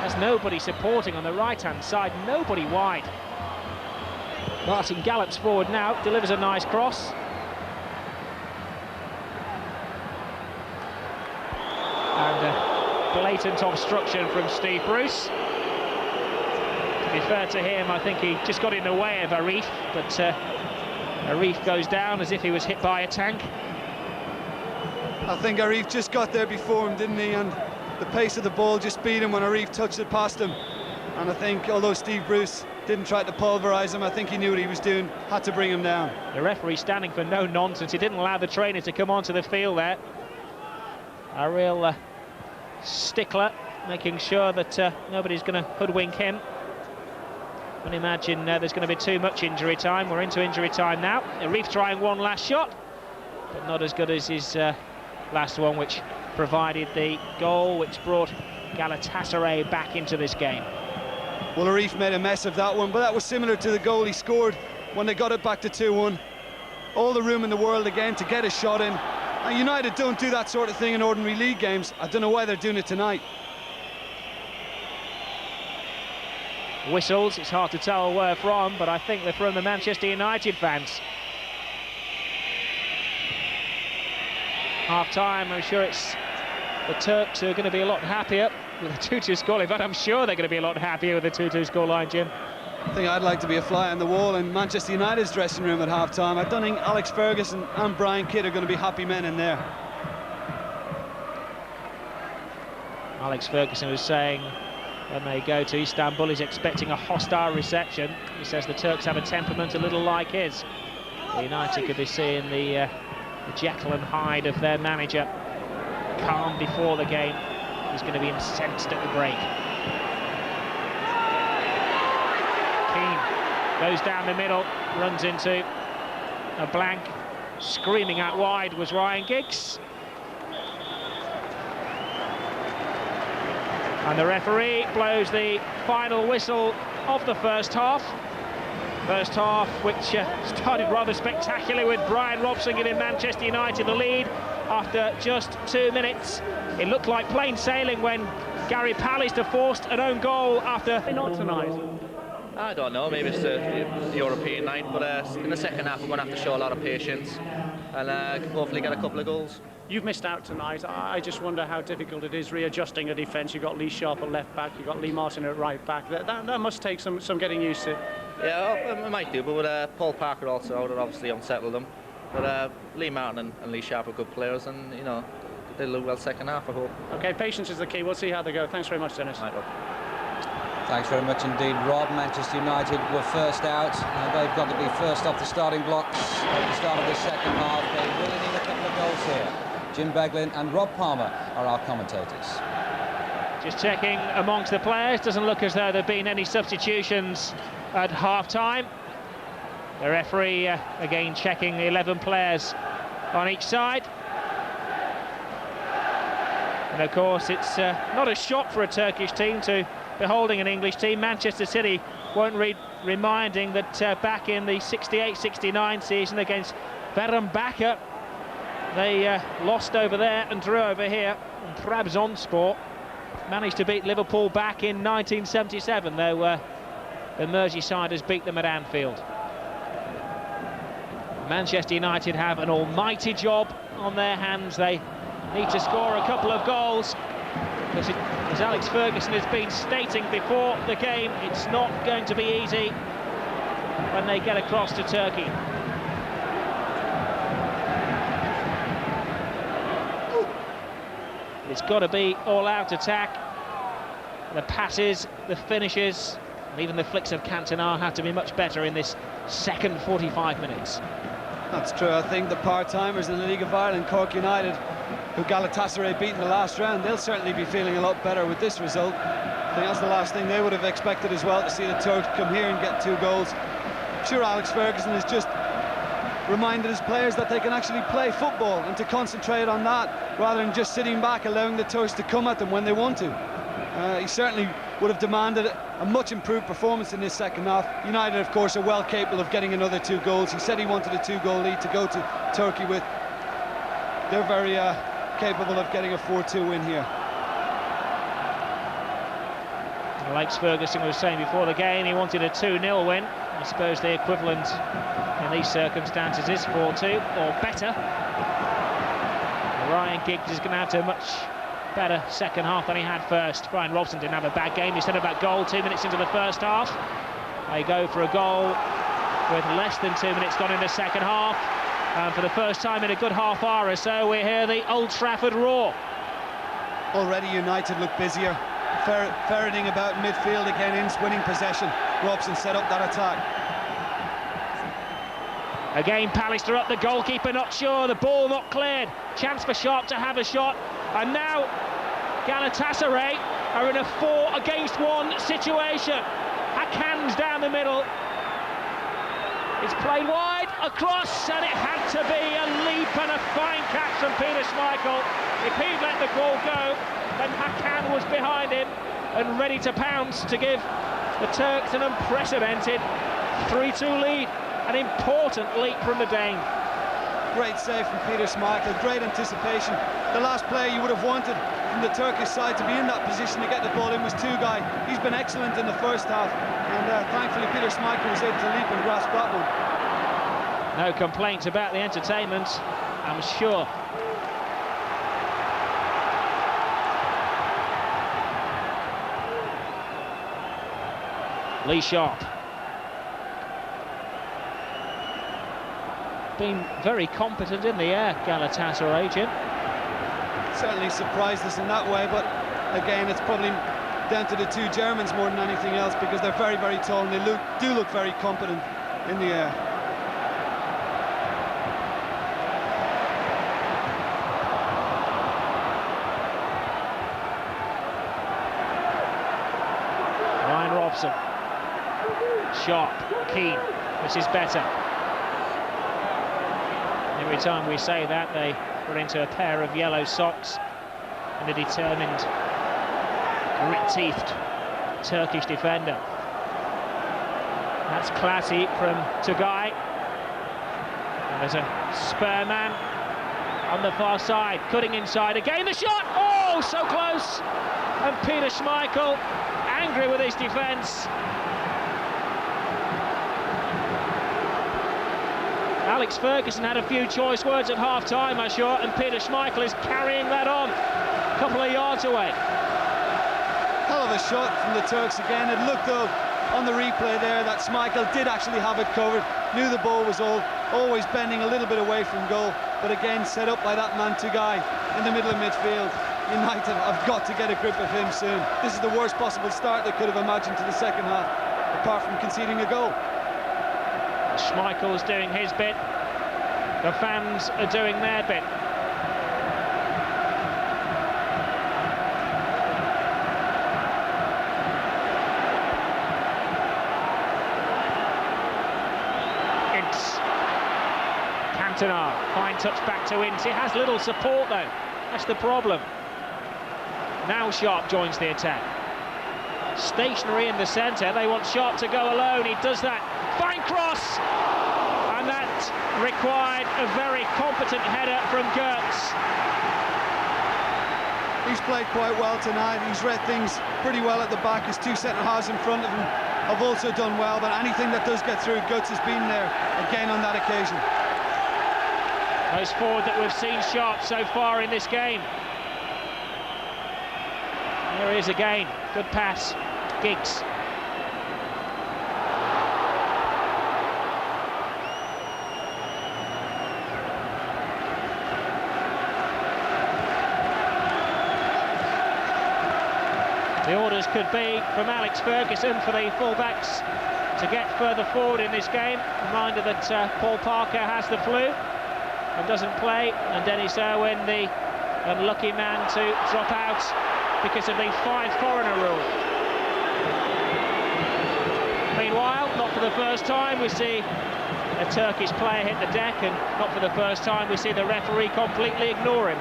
There's nobody supporting on the right-hand side, nobody wide. Martin gallops forward now, delivers a nice cross. And a blatant obstruction from Steve Bruce. To be fair to him, I think he just got in the way of Arif, but Arif goes down as if he was hit by a tank. I think Arif just got there before him, didn't he? And the pace of the ball just beat him when Arif touched it past him. And I think, although Steve Bruce didn't try to pulverise him, I think he knew what he was doing, had to bring him down. The referee standing for no nonsense. He didn't allow the trainer to come onto the field there. A real stickler, making sure that nobody's going to hoodwink him. I can imagine there's going to be too much injury time. We're into injury time now. Arif trying one last shot, but not as good as his last one, which provided the goal which brought Galatasaray back into this game. Well, Arif made a mess of that one, but that was similar to the goal he scored when they got it back to 2-1. All the room in the world again to get a shot in. And United don't do that sort of thing in ordinary league games. I don't know why they're doing it tonight. Whistles, it's hard to tell where from, but I think they're from the Manchester United fans. Half-time, I'm sure it's the Turks who are going to be a lot happier with a 2-2 scoreline, but I'm sure they're going to be a lot happier with a 2-2 scoreline, Jim. I think I'd like to be a fly on the wall in Manchester United's dressing room at half-time. I don't think Alex Ferguson and Brian Kidd are going to be happy men in there. Alex Ferguson was saying when they go to Istanbul, he's expecting a hostile reception. He says the Turks have a temperament a little like his. The United could be seeing the Jekyll and Hyde of their manager. Calm before the game. He's going to be incensed at the break. Keane goes down the middle, runs into a blank. Screaming out wide was Ryan Giggs. And the referee blows the final whistle of the first half. First half, which started rather spectacularly with Brian Robson giving Manchester United the lead after just 2 minutes. It looked like plain sailing when Gary Pallister forced an own goal after... Not tonight. I don't know, maybe it's a European night, but in the second half we're going to have to show a lot of patience and hopefully get a couple of goals. You've missed out tonight. I just wonder how difficult it is readjusting a defence. You've got Lee Sharp at left back, you've got Lee Martin at right back. That must take some getting used to. Yeah, it might do, but with Paul Parker also out, it obviously unsettled them. But Lee Martin and Lee Sharp are good players, and you know they'll do well second half, I hope. Okay, patience is the key. We'll see how they go. Thanks very much, Dennis. Right, Thanks very much indeed, Rob. Manchester United were first out, and they've got to be first off the starting blocks at the start of the second half. They really need a couple of goals here. Jim Beglin and Rob Palmer are our commentators. Just checking amongst the players. Doesn't look as though there have been any substitutions at half-time. The referee again checking the 11 players on each side. And of course it's not a shock for a Turkish team to be holding an English team. Manchester City won't read reminding that back in the 68-69 season against Fenerbahçe, they lost over there and drew over here. And Trabzonspor managed to beat Liverpool back in 1977, though the Merseysiders beat them at Anfield. Manchester United have an almighty job on their hands. They need to score a couple of goals, because as Alex Ferguson has been stating before the game, it's not going to be easy when they get across to Turkey. It's got to be all-out attack. The passes, the finishes, and even the flicks of Cantona have to be much better in this second 45 minutes. That's true. I think the part-timers in the League of Ireland, Cork United, who Galatasaray beat in the last round, they'll certainly be feeling a lot better with this result. I think that's the last thing they would have expected as well, to see the Turks come here and get 2 goals. I'm sure Alex Ferguson has just reminded his players that they can actually play football and to concentrate on that rather than just sitting back allowing the Turks to come at them when they want to. He certainly would have demanded a much improved performance in this second half. United, of course, are well capable of getting another 2 goals. He said he wanted a 2-goal lead to go to Turkey with. They're very capable of getting a 4-2 win here. Like Ferguson was saying before the game, he wanted a 2-0 win. I suppose the equivalent in these circumstances is 4-2 or better. Ryan Giggs is going to have to much better second half than he had first. Brian Robson didn't have a bad game. He set up that goal 2 minutes into the first half. They go for a goal with less than 2 minutes gone in the second half. And for the first time in a good half hour or so, we hear the Old Trafford roar. Already United look busier, ferreting about midfield again, winning possession. Robson set up that attack. Again, Pallister up, the goalkeeper not sure, the ball not cleared. Chance for Sharp to have a shot. And now Galatasaray are in a 4-against-1 situation. Hakan's down the middle. It's played wide, across, and it had to be a leap and a fine catch from Peter Schmeichel. If he'd let the ball go, then Hakan was behind him and ready to pounce to give the Turks an unprecedented 3-2 lead. An important leap from the Dane. Great save from Peter Schmeichel, great anticipation. The last player you would have wanted from the Turkish side to be in that position to get the ball in was Tugay. He's been excellent in the first half, and thankfully Peter Schmeichel was able to leap and grasp that one. No complaints about the entertainment, I'm sure. Lee Sharp. Been very competent in the air, Galatasaray, Jim. Certainly surprised us in that way, but again, it's probably down to the 2 Germans more than anything else, because they're very, very tall and they do look very competent in the air. Ryan Robson. Sharp, Keane. This is better. Every time we say that, they put into a pair of yellow socks and a determined, grit-teethed Turkish defender. That's classy from Tugay. And there's a spare man on the far side, cutting inside again. The shot! Oh, so close! And Peter Schmeichel, angry with his defence. Alex Ferguson had a few choice words at half-time, I'm sure, and Peter Schmeichel is carrying that on a couple of yards away. Hell of a shot from the Turks again. It looked, though, on the replay there that Schmeichel did actually have it covered. Knew the ball was always bending a little bit away from goal, but again set up by that man Tugay in the middle of midfield. United have got to get a grip of him soon. This is the worst possible start they could have imagined to the second half, apart from conceding a goal. Schmeichel's doing his bit. The fans are doing their bit. Cantona, fine touch back to Ince. It has little support though, that's the problem. Now Sharp joins the attack. Stationary in the centre, they want Sharp to go alone, he does that. Fine cross! And that required a very competent header from Gertz. He's played quite well tonight, he's read things pretty well at the back. His two centre-halves in front of him have also done well, but anything that does get through, Gertz has been there again on that occasion. Most forward that we've seen Sharp so far in this game. There he is again, good pass, Giggs. The orders could be from Alex Ferguson for the fullbacks to get further forward in this game. Reminder that Paul Parker has the flu and doesn't play, and Dennis Irwin, the unlucky man to drop out because of the 5 foreigner rule. Meanwhile, not for the first time, we see a Turkish player hit the deck, and not for the first time we see the referee completely ignore him.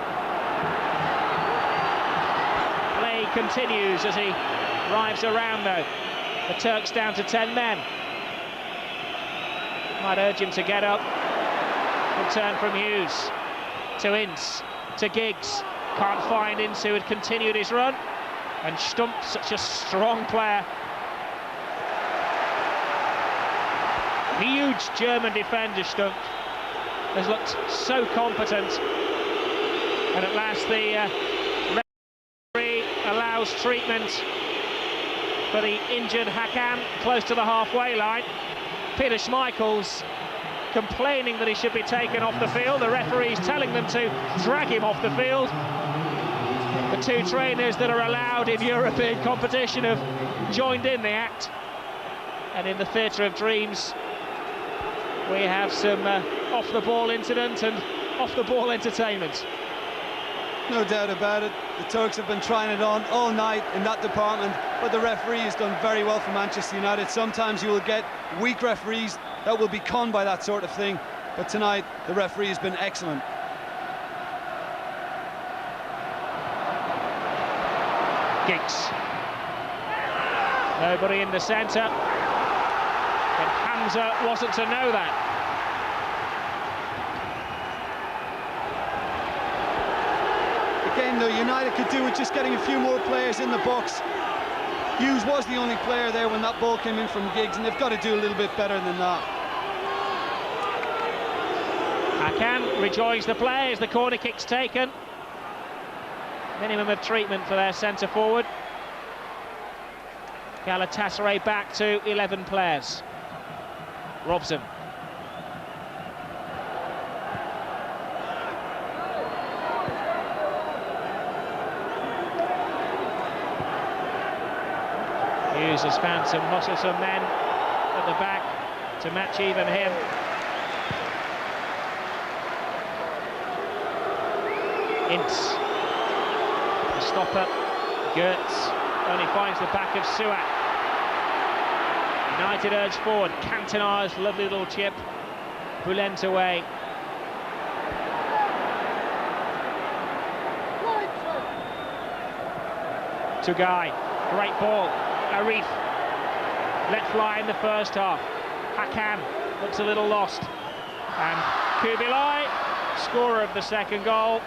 Play continues as he drives around though. The Turks down to 10 men. Might urge him to get up. Good turn from Hughes to Ince to Giggs. Can't find Ince, who had continued his run. And Stumpf, such a strong player. Huge German defender, Stumpf. Has looked so competent. And at last the referee allows treatment for the injured Hakan close to the halfway line. Peter Schmeichel's complaining that he should be taken off the field. The referee's telling them to drag him off the field. The two trainers that are allowed in European competition have joined in the act. And in the theatre of dreams, we have some off-the-ball incident and off-the-ball entertainment. No doubt about it. The Turks have been trying it on all night in that department, but the referee has done very well for Manchester United. Sometimes you will get weak referees that will be conned by that sort of thing, but tonight the referee has been excellent. Giggs. Nobody in the centre. But Hamza wasn't to know that. Again though, United could do with just getting a few more players in the box. Hughes was the only player there when that ball came in from Giggs, and they've got to do a little bit better than that. Hakan rejoins the play as the corner kick's taken. Minimum of treatment for their centre forward. Galatasaray back to 11 players. Robson. Hughes has found some musclesome men at the back to match even him. Ince. The stopper, Gertz, only finds the back of Suat. United urge forward. Cantona's lovely little chip. Bülent away. To Guy. Great ball. Arif. Let fly in the first half. Hakan looks a little lost. And Kubilai, scorer of the second goal.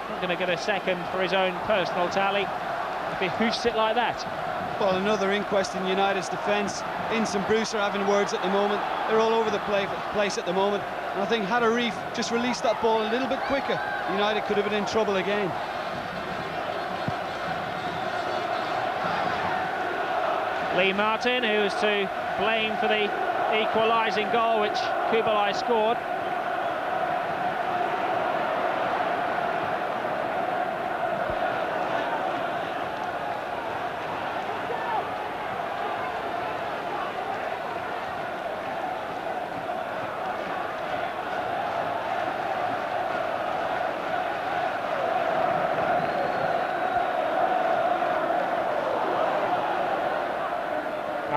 Not going to get a second for his own personal tally if he hoofs it like that. Well, another inquest in United's defence. Ince and Bruce are having words at the moment. They're all over the place at the moment. And I think had Arif just released that ball a little bit quicker, United could have been in trouble again. Lee Martin, who is to blame for the equalising goal which Kubilai scored.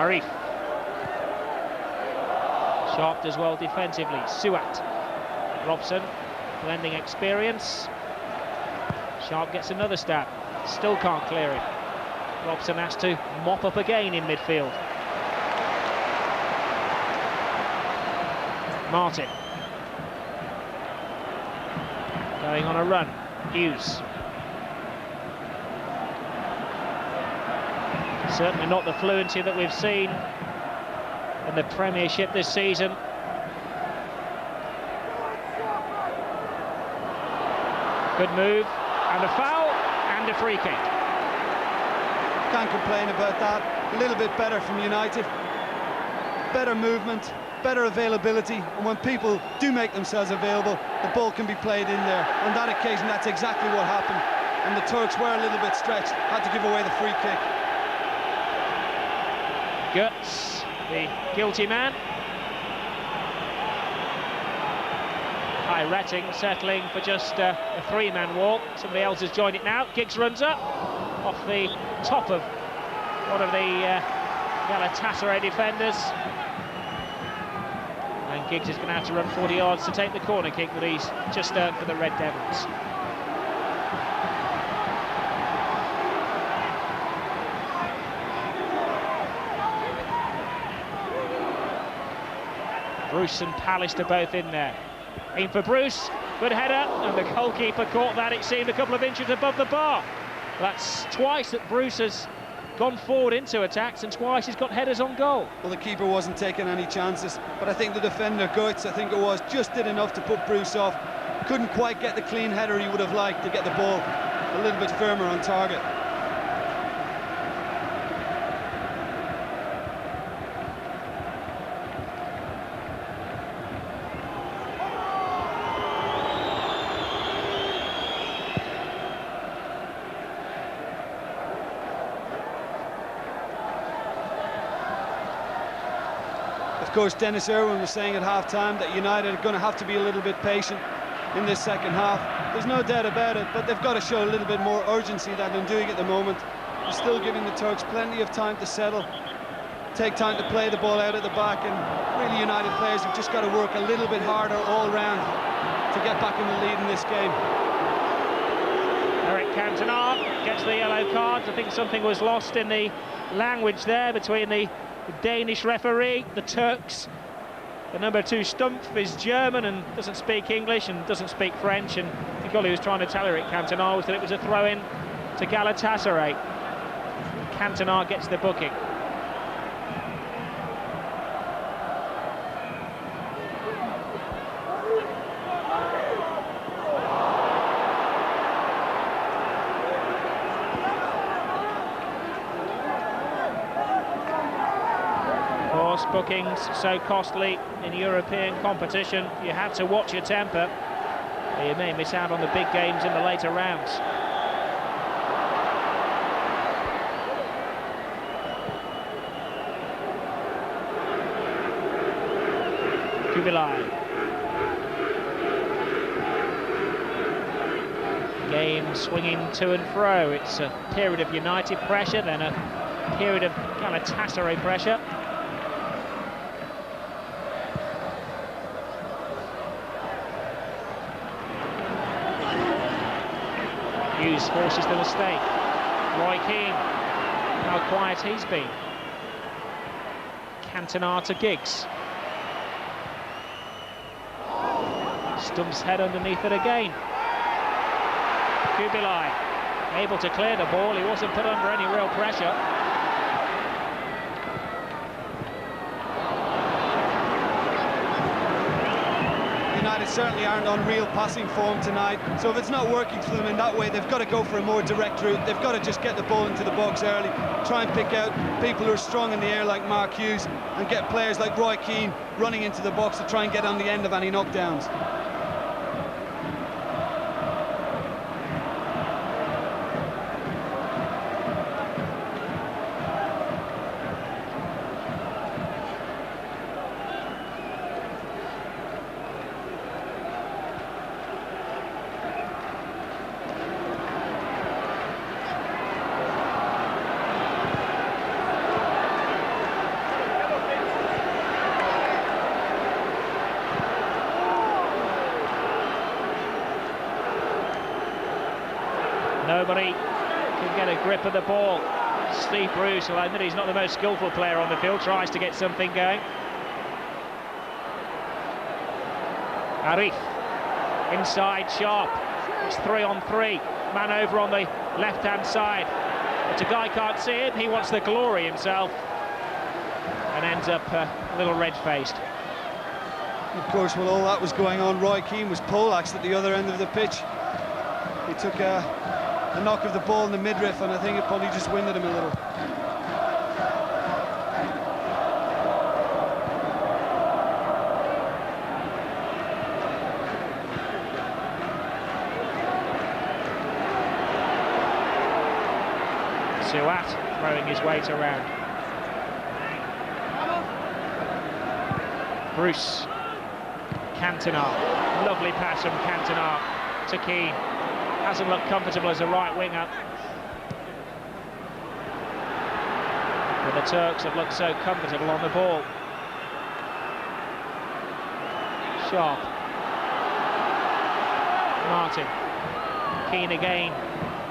Arif. Sharp does well defensively. Suat. Robson lending experience. Sharp gets another stab. Still can't clear it. Robson has to mop up again in midfield. Martin. Going on a run. Hughes. Certainly not the fluency that we've seen in the Premiership this season. Good move, and a foul, and a free kick. Can't complain about that. A little bit better from United. Better movement, better availability, and when people do make themselves available, the ball can be played in there. On that occasion, that's exactly what happened. And the Turks were a little bit stretched, had to give away the free kick. Götze, the guilty man. High Retting settling for just a three-man walk. Somebody else has joined it now. Giggs runs up off the top of one of the Galatasaray defenders. And Giggs is going to have to run 40 yards to take the corner kick that he's just earned for the Red Devils. Bruce and Pallister both in there. Aim for Bruce, good header, and the goalkeeper caught that, it seemed, a couple of inches above the bar. That's twice that Bruce has gone forward into attacks, and twice he's got headers on goal. Well, the keeper wasn't taking any chances, but I think the defender, Götze, I think it was, just did enough to put Bruce off. Couldn't quite get the clean header he would have liked to get the ball a little bit firmer on target. Of course, Dennis Irwin was saying at half-time that United are going to have to be a little bit patient in this second half. There's no doubt about it, but they've got to show a little bit more urgency than they're doing at the moment. They're still giving the Turks plenty of time to settle, take time to play the ball out at the back, and really United players have just got to work a little bit harder all round to get back in the lead in this game. Eric Cantona gets the yellow card. I think something was lost in the language there between the Danish referee, the Turks. The number 2 Stumpf is German and doesn't speak English and doesn't speak French, and I think all he was trying to tell Eric Cantona was that it was a throw-in to Galatasaray. Cantona gets the booking. Bookings so costly in European competition, you had to watch your temper. You may miss out on the big games in the later rounds. Kubilai. Game swinging to and fro. It's a period of United pressure, then a period of Galatasaray pressure. Hughes forces the mistake. Roy Keane, how quiet he's been. Cantona to Giggs. Stumpf's head underneath it again. Kubilai able to clear the ball, he wasn't put under any real pressure. United certainly aren't on real passing form tonight, so if it's not working for them in that way, they've got to go for a more direct route. They've got to just get the ball into the box early, try and pick out people who are strong in the air like Mark Hughes, and get players like Roy Keane running into the box to try and get on the end of any knockdowns. Nobody can get a grip of the ball. Steve Bruce, will admit he's not the most skillful player on the field, tries to get something going. Arif, inside Sharp, it's 3-on-3, man over on the left-hand side. But a guy can't see him, he wants the glory himself, and ends up a little red-faced. Of course, while all that was going on, Roy Keane was poleaxed at the other end of the pitch. He took a knock of the ball in the midriff, and I think it probably just winded him a little. Suat throwing his weight around. Bruce. Cantona. Lovely pass from Cantona to Keane. Hasn't looked comfortable as a right winger. But the Turks have looked so comfortable on the ball. Sharp. Martin. Keane again,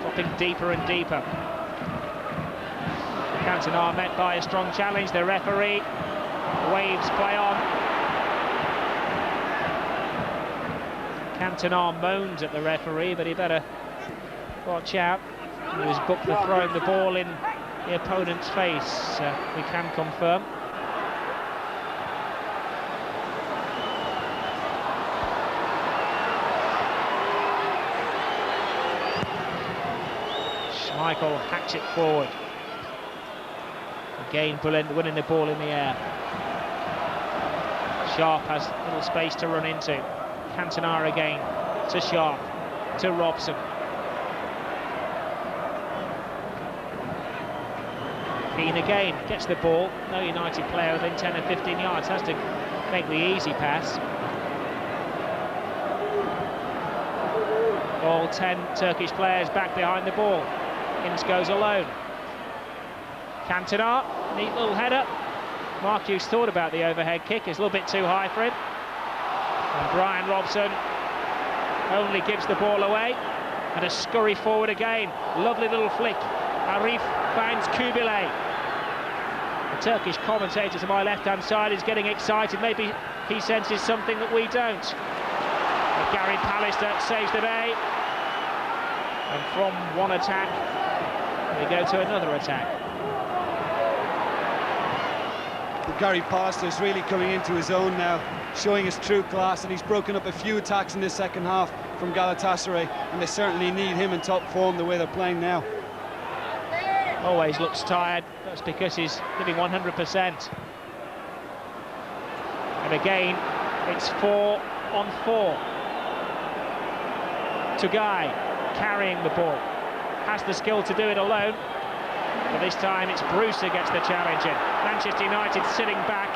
dropping deeper and deeper. Cantona met by a strong challenge. The referee waves play on. Cantona moans at the referee, but he better watch out. He was booked for throwing the ball in the opponent's face, we can confirm. Schmeichel hacks it forward. Again, winning the ball in the air. Sharp has little space to run into. Cantona again to Sharp, to Robson. Keane again gets the ball. No United player within 10 or 15 yards has to make the easy pass. All 10 Turkish players back behind the ball. Ince goes alone. Cantona, neat little header. Mark Hughes thought about the overhead kick. It's a little bit too high for him. And Brian Robson only gives the ball away. And a scurry forward again. Lovely little flick. Arif finds Kubilay. The Turkish commentator to my left-hand side is getting excited. Maybe he senses something that we don't. But Gary Pallister saves the day. And from one attack, we go to another attack. Gary Pallister is really coming into his own now, showing his true class, and he's broken up a few attacks in this second half from Galatasaray, and they certainly need him in top form the way they're playing now. Always looks tired. That's because he's giving 100%. And again, it's 4-on-4. Tugay carrying the ball. Has the skill to do it alone. But this time it's Bruce who gets the challenge in. Manchester United sitting back.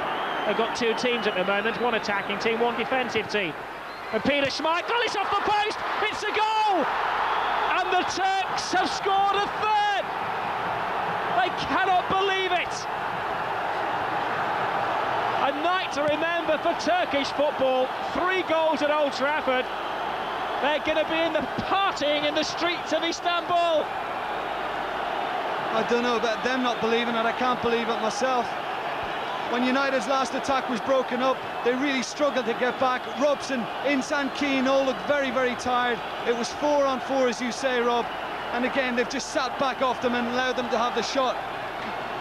They've got two teams at the moment, one attacking team, one defensive team. And Peter Schmeichel, it's off the post, it's a goal! And the Turks have scored a third! They cannot believe it! A night to remember for Turkish football. 3 goals at Old Trafford. They're going to be in the partying in the streets of Istanbul. I don't know about them not believing it, I can't believe it myself. When United's last attack was broken up, they really struggled to get back. Robson, Ince and Keane all looked very, very tired. It was 4-on-4, as you say, Rob. And again, they've just sat back off them and allowed them to have the shot.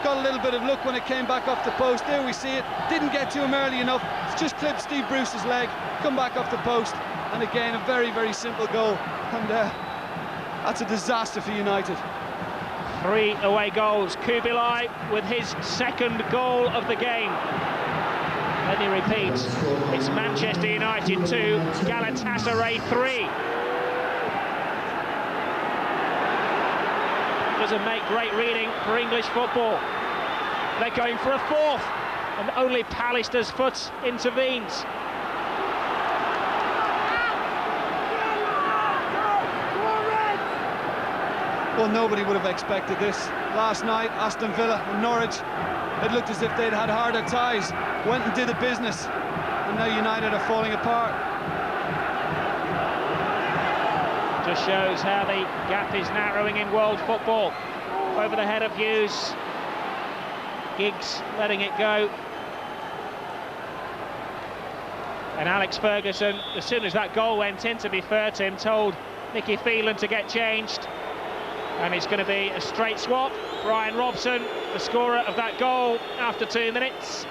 Got a little bit of luck when it came back off the post. There we see it. Didn't get to him early enough. It's just clipped Steve Bruce's leg. Come back off the post. And again, a very, very simple goal. And that's a disaster for United. 3 away goals. Kubilay with his second goal of the game. Let me repeat, it's Manchester United 2, Galatasaray 3. Doesn't make great reading for English football. They're going for a fourth, and only Pallister's foot intervenes. Well, nobody would have expected this. Last night, Aston Villa and Norwich, it looked as if they'd had harder ties, went and did the business, and now United are falling apart. Just Just shows how the gap is narrowing in world football. Over the head of Hughes. Giggs letting it go. And Alex Ferguson, as soon as that goal went in, to be fair to him, told Nicky Phelan to get changed. And it's going to be a straight swap. Brian Robson, the scorer of that goal after 2 minutes,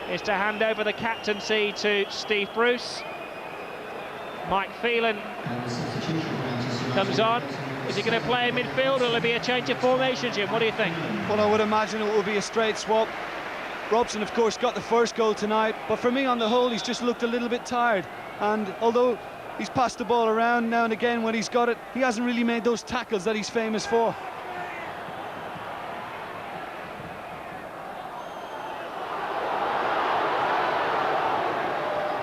is to hand over the captaincy to Steve Bruce. Mike Phelan comes on. Is he going to play in midfield, or will there be a change of formation, Jim? What do you think? Well, I would imagine it will be a straight swap. Robson, of course, got the first goal tonight, but for me, on the whole, he's just looked a little bit tired. And although he's passed the ball around now and again when he's got it, he hasn't really made those tackles that he's famous for.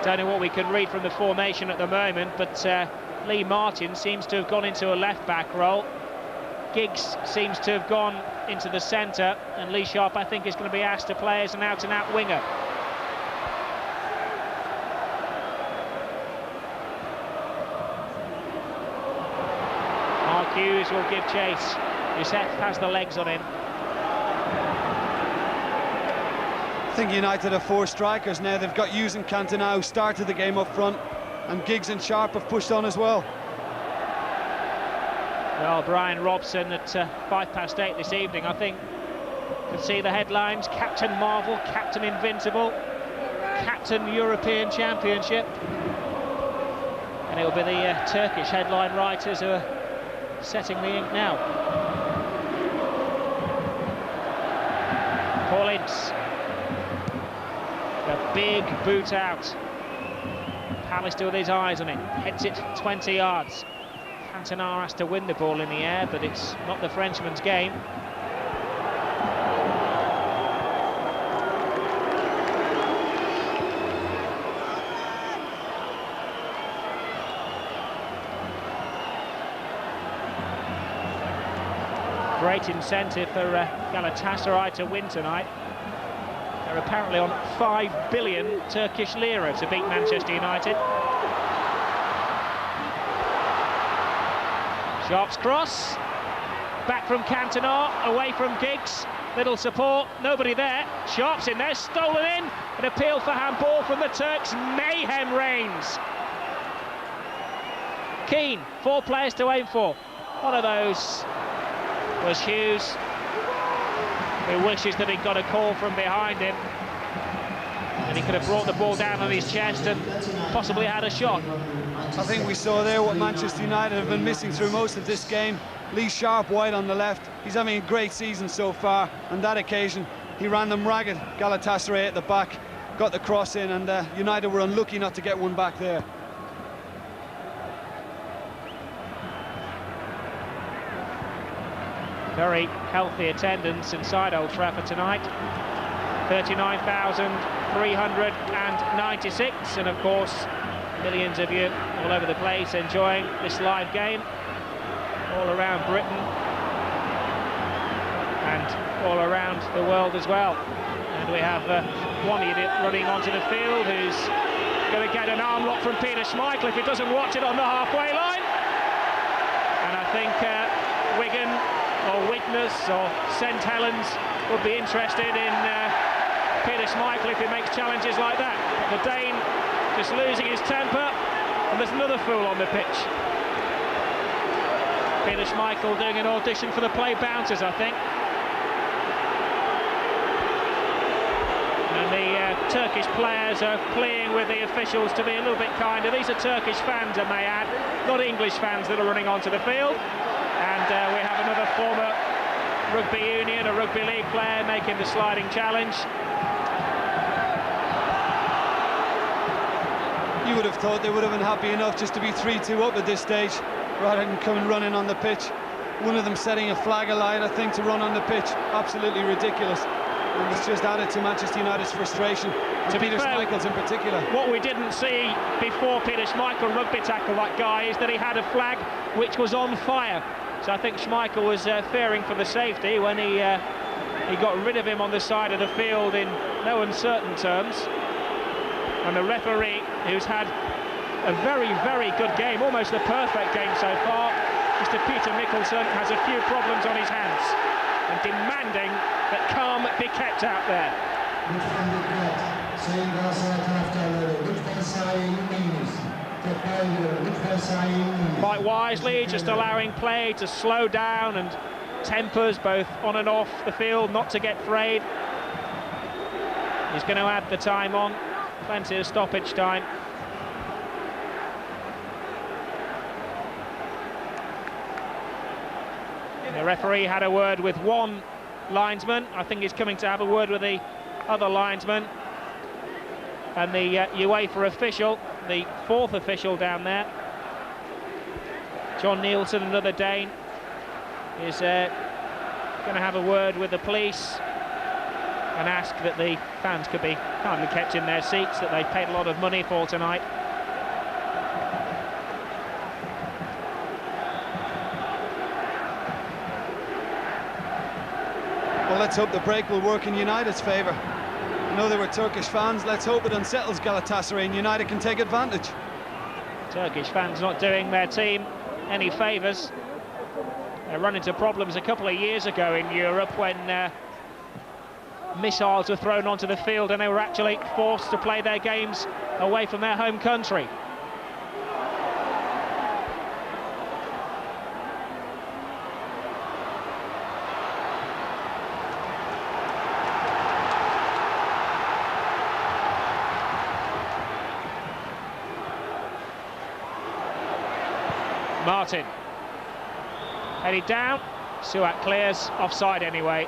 Don't know what we can read from the formation at the moment, but Lee Martin seems to have gone into a left-back role. Giggs seems to have gone into the centre, and Lee Sharp, I think, is going to be asked to play as an out-and-out winger. Mark Hughes will give chase. Youssef has the legs on him. I think United have 4 strikers now. They've got Hughes and Cantona, who started the game up front, and Giggs and Sharp have pushed on as well. Well, Brian Robson at 8:05 this evening, I think, could see the headlines: Captain Marvel, Captain Invincible, Captain European Championship. And it will be the Turkish headline writers who are setting the ink now. Collins, a big boot out. Pallister with his eyes on it, heads it 20 yards. Cantona has to win the ball in the air, but it's not the Frenchman's game. Great incentive for Galatasaray to win tonight. They're apparently on 5 billion Turkish lira to beat Manchester United. Sharp's cross, back from Cantona, away from Giggs, little support, nobody there. Sharp's in there, stolen in, an appeal for handball from the Turks. Mayhem reigns. Keane, 4 players to aim for. One of those was Hughes, who wishes that he'd got a call from behind him, and he could have brought the ball down on his chest and possibly had a shot. I think we saw there what Manchester United have been missing through most of this game. Lee Sharp wide on the left. He's having a great season so far. On that occasion, he ran them ragged. Galatasaray at the back, got the cross in, and United were unlucky not to get one back there. Very healthy attendance inside Old Trafford tonight. 39,396, and of course millions of you all over the place enjoying this live game all around Britain and all around the world as well. And we have one idiot running onto the field who's going to get an arm lock from Peter Schmeichel if he doesn't watch it on the halfway line. And I think Wigan or Widnes or St Helens would be interested in Peter Schmeichel if he makes challenges like that. The Dane just losing his temper, and there's another fool on the pitch. Peter Schmeichel doing an audition for the play bouncers, I think. And the Turkish players are pleading with the officials to be a little bit kinder. These are Turkish fans, I may add, not English fans that are running onto the field. And we have another former rugby union, a rugby league player, making the sliding challenge. You would have thought they would have been happy enough just to be 3-2 up at this stage, rather than coming running on the pitch. One of them setting a flag alight, I think, to run on the pitch. Absolutely ridiculous. And it's just added to Manchester United's frustration, to Peter Schmeichel's in particular. What we didn't see before Peter Schmeichel rugby tackled that guy is that he had a flag which was on fire. So I think Schmeichel was fearing for the safety when he got rid of him on the side of the field in no uncertain terms. And the referee, who's had a very, very good game, almost a perfect game so far, Mr. Peter Mickelson has a few problems on his hands and demanding that calm be kept out there. Quite wisely, just allowing play to slow down and tempers both on and off the field not to get frayed. He's going to add the time on, plenty of stoppage time. The referee had a word with one linesman. I think he's coming to have a word with the other linesman. And the UEFA official, the fourth official down there, John Nielsen, another Dane, is going to have a word with the police and ask that the fans could be kindly kept in their seats, that they paid a lot of money for tonight. Well, let's hope the break will work in United's favour. I know they were Turkish fans. Let's hope it unsettles Galatasaray and United can take advantage. Turkish fans not doing their team any favours. They run into problems a couple of years ago in Europe when missiles were thrown onto the field and they were actually forced to play their games away from their home country. Martin headed down. Suat clears, offside anyway.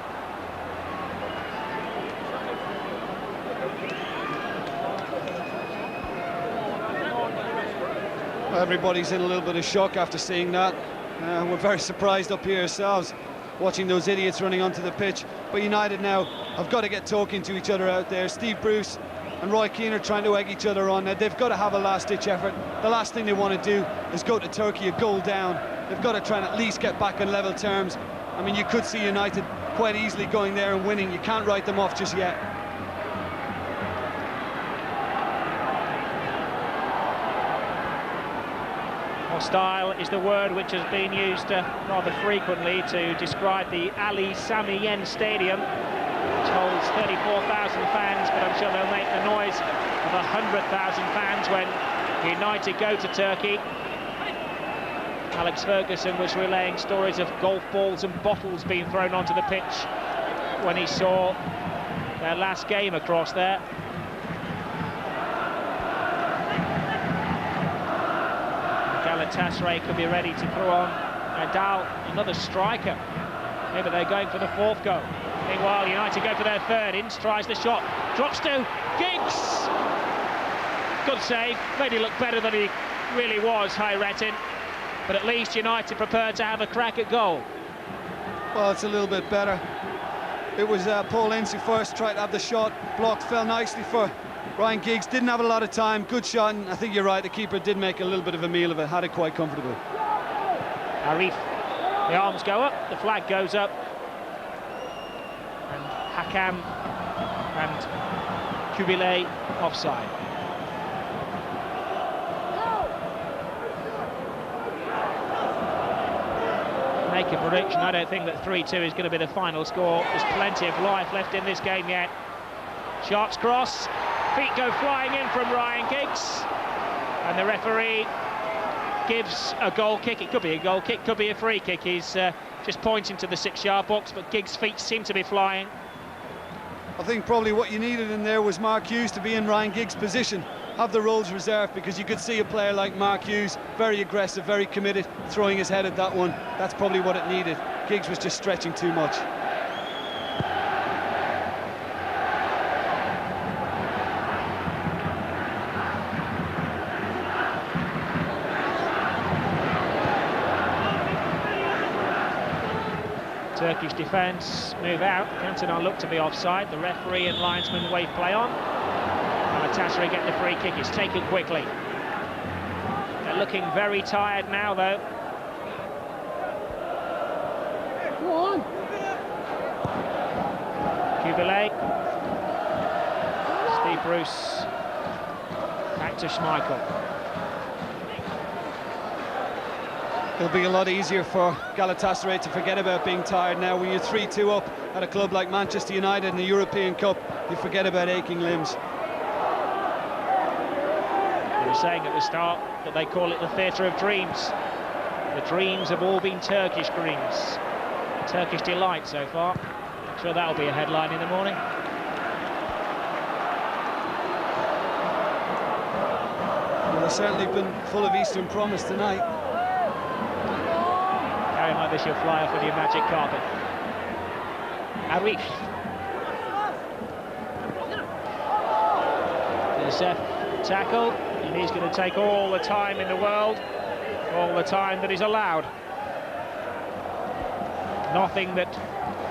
Everybody's in a little bit of shock after seeing that. We're very surprised up here ourselves, watching those idiots running onto the pitch. But United now have got to get talking to each other out there. Steve Bruce and Roy Keane are trying to egg each other on. Now, they've got to have a last-ditch effort. The last thing they want to do is go to Turkey a goal down. They've got to try and at least get back on level terms. I mean, you could see United quite easily going there and winning. You can't write them off just yet. Hostile is the word which has been used rather frequently to describe the Ali Sami Yen Stadium, which holds 34,000 fans, but I'm sure they'll make the noise of 100,000 fans when United go to Turkey. Alex Ferguson was relaying stories of golf balls and bottles being thrown onto the pitch when he saw their last game across there. Galatasaray could be ready to throw on Nadal, another striker. Maybe they're going for the fourth goal. Meanwhile, United go for their third. Ince tries the shot, drops to Giggs. Good save, made him look better than he really was, Hayrettin. But at least United prepared to have a crack at goal. Well, it's a little bit better. It was Paul Ince who first tried to have the shot blocked, fell nicely for Ryan Giggs. Didn't have a lot of time, good shot, and I think you're right, the keeper did make a little bit of a meal of it, had it quite comfortably. Arif, the arms go up, the flag goes up, and Hakam and Kubile offside. Make a prediction, I don't think that 3-2 is going to be the final score. There's plenty of life left in this game yet. Sharp's cross, feet go flying in from Ryan Giggs, and the referee gives a goal kick. It could be a goal kick, could be a free kick. He's just pointing to the 6-yard box, but Giggs' feet seem to be flying. I think probably what you needed in there was Mark Hughes to be in Ryan Giggs' position, have the roles reserved, because you could see a player like Mark Hughes, very aggressive, very committed, throwing his head at that one. That's probably what it needed. Giggs was just stretching too much. Turkish defence move out. Cantona look to be offside. The referee and linesman wave play on. Galatasaray get the free kick. It's taken quickly. They're looking very tired now, though. Go on. Kubile. Steve Bruce. Back to Schmeichel. It'll be a lot easier for Galatasaray to forget about being tired now. When you're 3-2 up at a club like Manchester United in the European Cup, you forget about aching limbs. They were saying at the start that they call it the theatre of dreams. The dreams have all been Turkish dreams. Turkish delight so far. I'm sure that'll be a headline in the morning. Well, they've certainly been full of Eastern promise tonight. Carrying like this, you'll fly off with your magic carpet. Arif. Youssef tackle, and he's going to take all the time in the world, all the time that is allowed. Nothing that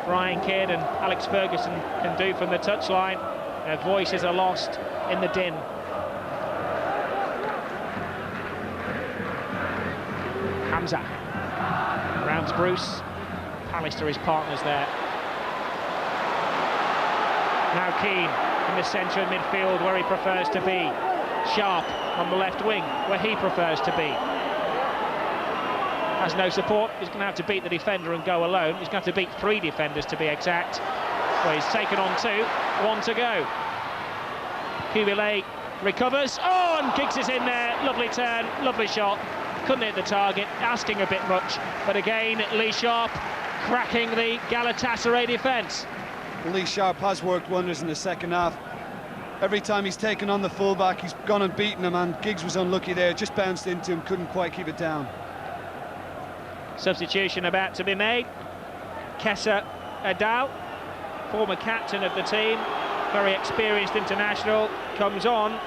Brian Kidd and Alex Ferguson can do from the touchline. Their voices are lost in the din. Hamza rounds Bruce. Pallister, his partners there. Now Keane in the centre of midfield where he prefers to be. Sharp on the left wing where he prefers to be. Has no support, he's going to have to beat the defender and go alone. He's going to have to beat 3 defenders to be exact. Well, he's taken on 2, 1 to go. Kubile recovers, oh, and Giggs is in there. Lovely turn, lovely shot. Couldn't hit the target, asking a bit much. But again, Lee Sharp cracking the Galatasaray defence. Lee Sharp has worked wonders in the second half. Every time he's taken on the fullback, he's gone and beaten him, and Giggs was unlucky there, just bounced into him, couldn't quite keep it down. Substitution about to be made. Kessa Adal, former captain of the team, very experienced international, comes on,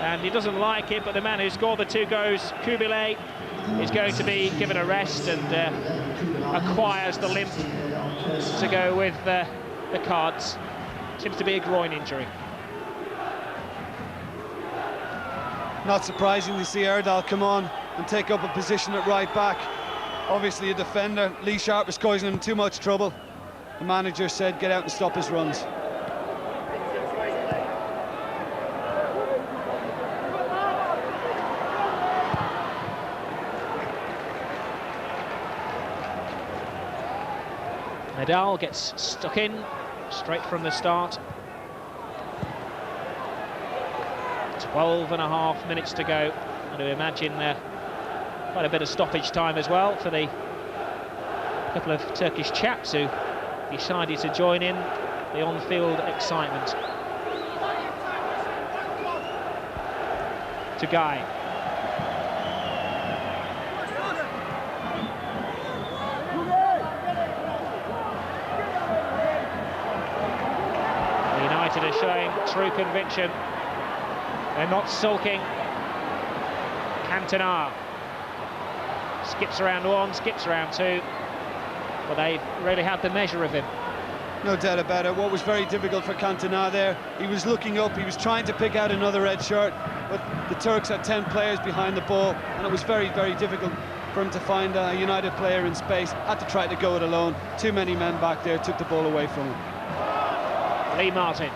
and he doesn't like it, but the man who scored the 2 goals, Kubile, is going to be given a rest and acquires the limp to go with the cards. Seems to be a groin injury. Not surprising to see Erdal come on and take up a position at right back. Obviously a defender. Lee Sharp is causing him too much trouble. The manager said get out and stop his runs. Nadal gets stuck in straight from the start. 12.5 minutes to go. I do imagine quite a bit of stoppage time as well for the couple of Turkish chaps who decided to join in the on-field excitement. To Guy. United are showing true conviction. They're not sulking. Cantona skips around 1, skips around 2, but they've really had the measure of him. No doubt about it. What was very difficult for Cantona there, he was looking up, he was trying to pick out another red shirt, but the Turks had 10 players behind the ball, and it was very, very difficult for him to find a United player in space. Had to try to go it alone. Too many men back there took the ball away from him. Lee Martin.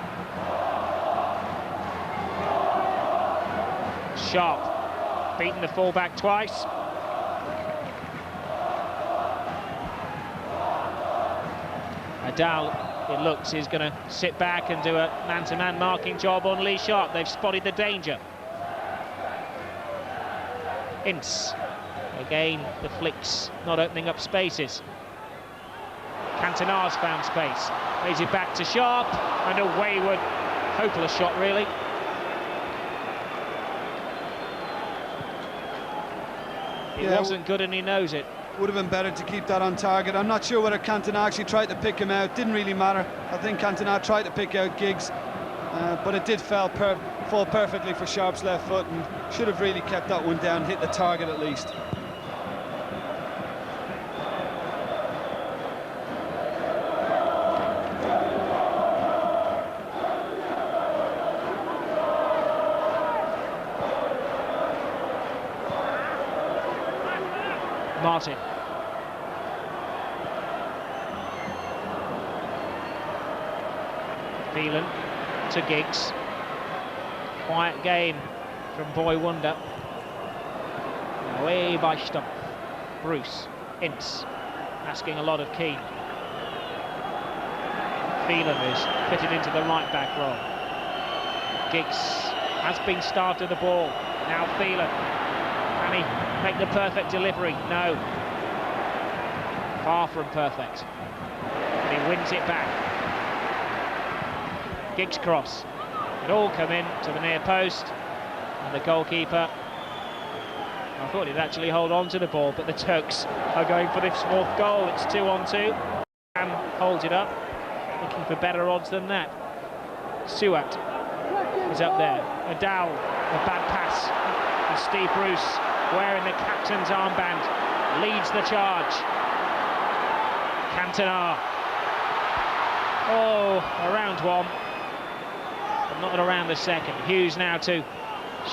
Sharp, beaten the fullback twice. Adal, it looks, is going to sit back and do a man-to-man marking job on Lee Sharp. They've spotted the danger. Ince, again, the flicks not opening up spaces. Cantona's found space, lays it back to Sharp, and a wayward, hopeless shot really. It wasn't good and he knows it. Would have been better to keep that on target. I'm not sure whether Cantona actually tried to pick him out. Didn't really matter. I think Cantona tried to pick out Giggs, but it did fall perfectly for Sharp's left foot, and should have really kept that one down, hit the target at least. Martin. Phelan to Giggs. Quiet game from Boy Wonder. Away by Stumpf. Bruce, Ince, asking a lot of Keane. Phelan is fitted into the right-back role. Giggs has been starved of the ball. Now Phelan. Can he make the perfect delivery? No. Far from perfect. And he wins it back. Giggs cross. It all come in to the near post. And the goalkeeper, I thought he'd actually hold on to the ball, but the Turks are going for this fourth goal. It's 2-on-2. And holds it up, looking for better odds than that. Suat is up there. Adal, a bad pass. And Steve Bruce, wearing the captain's armband, leads the charge. Cantona. Oh, around one, but not around the second. Hughes now to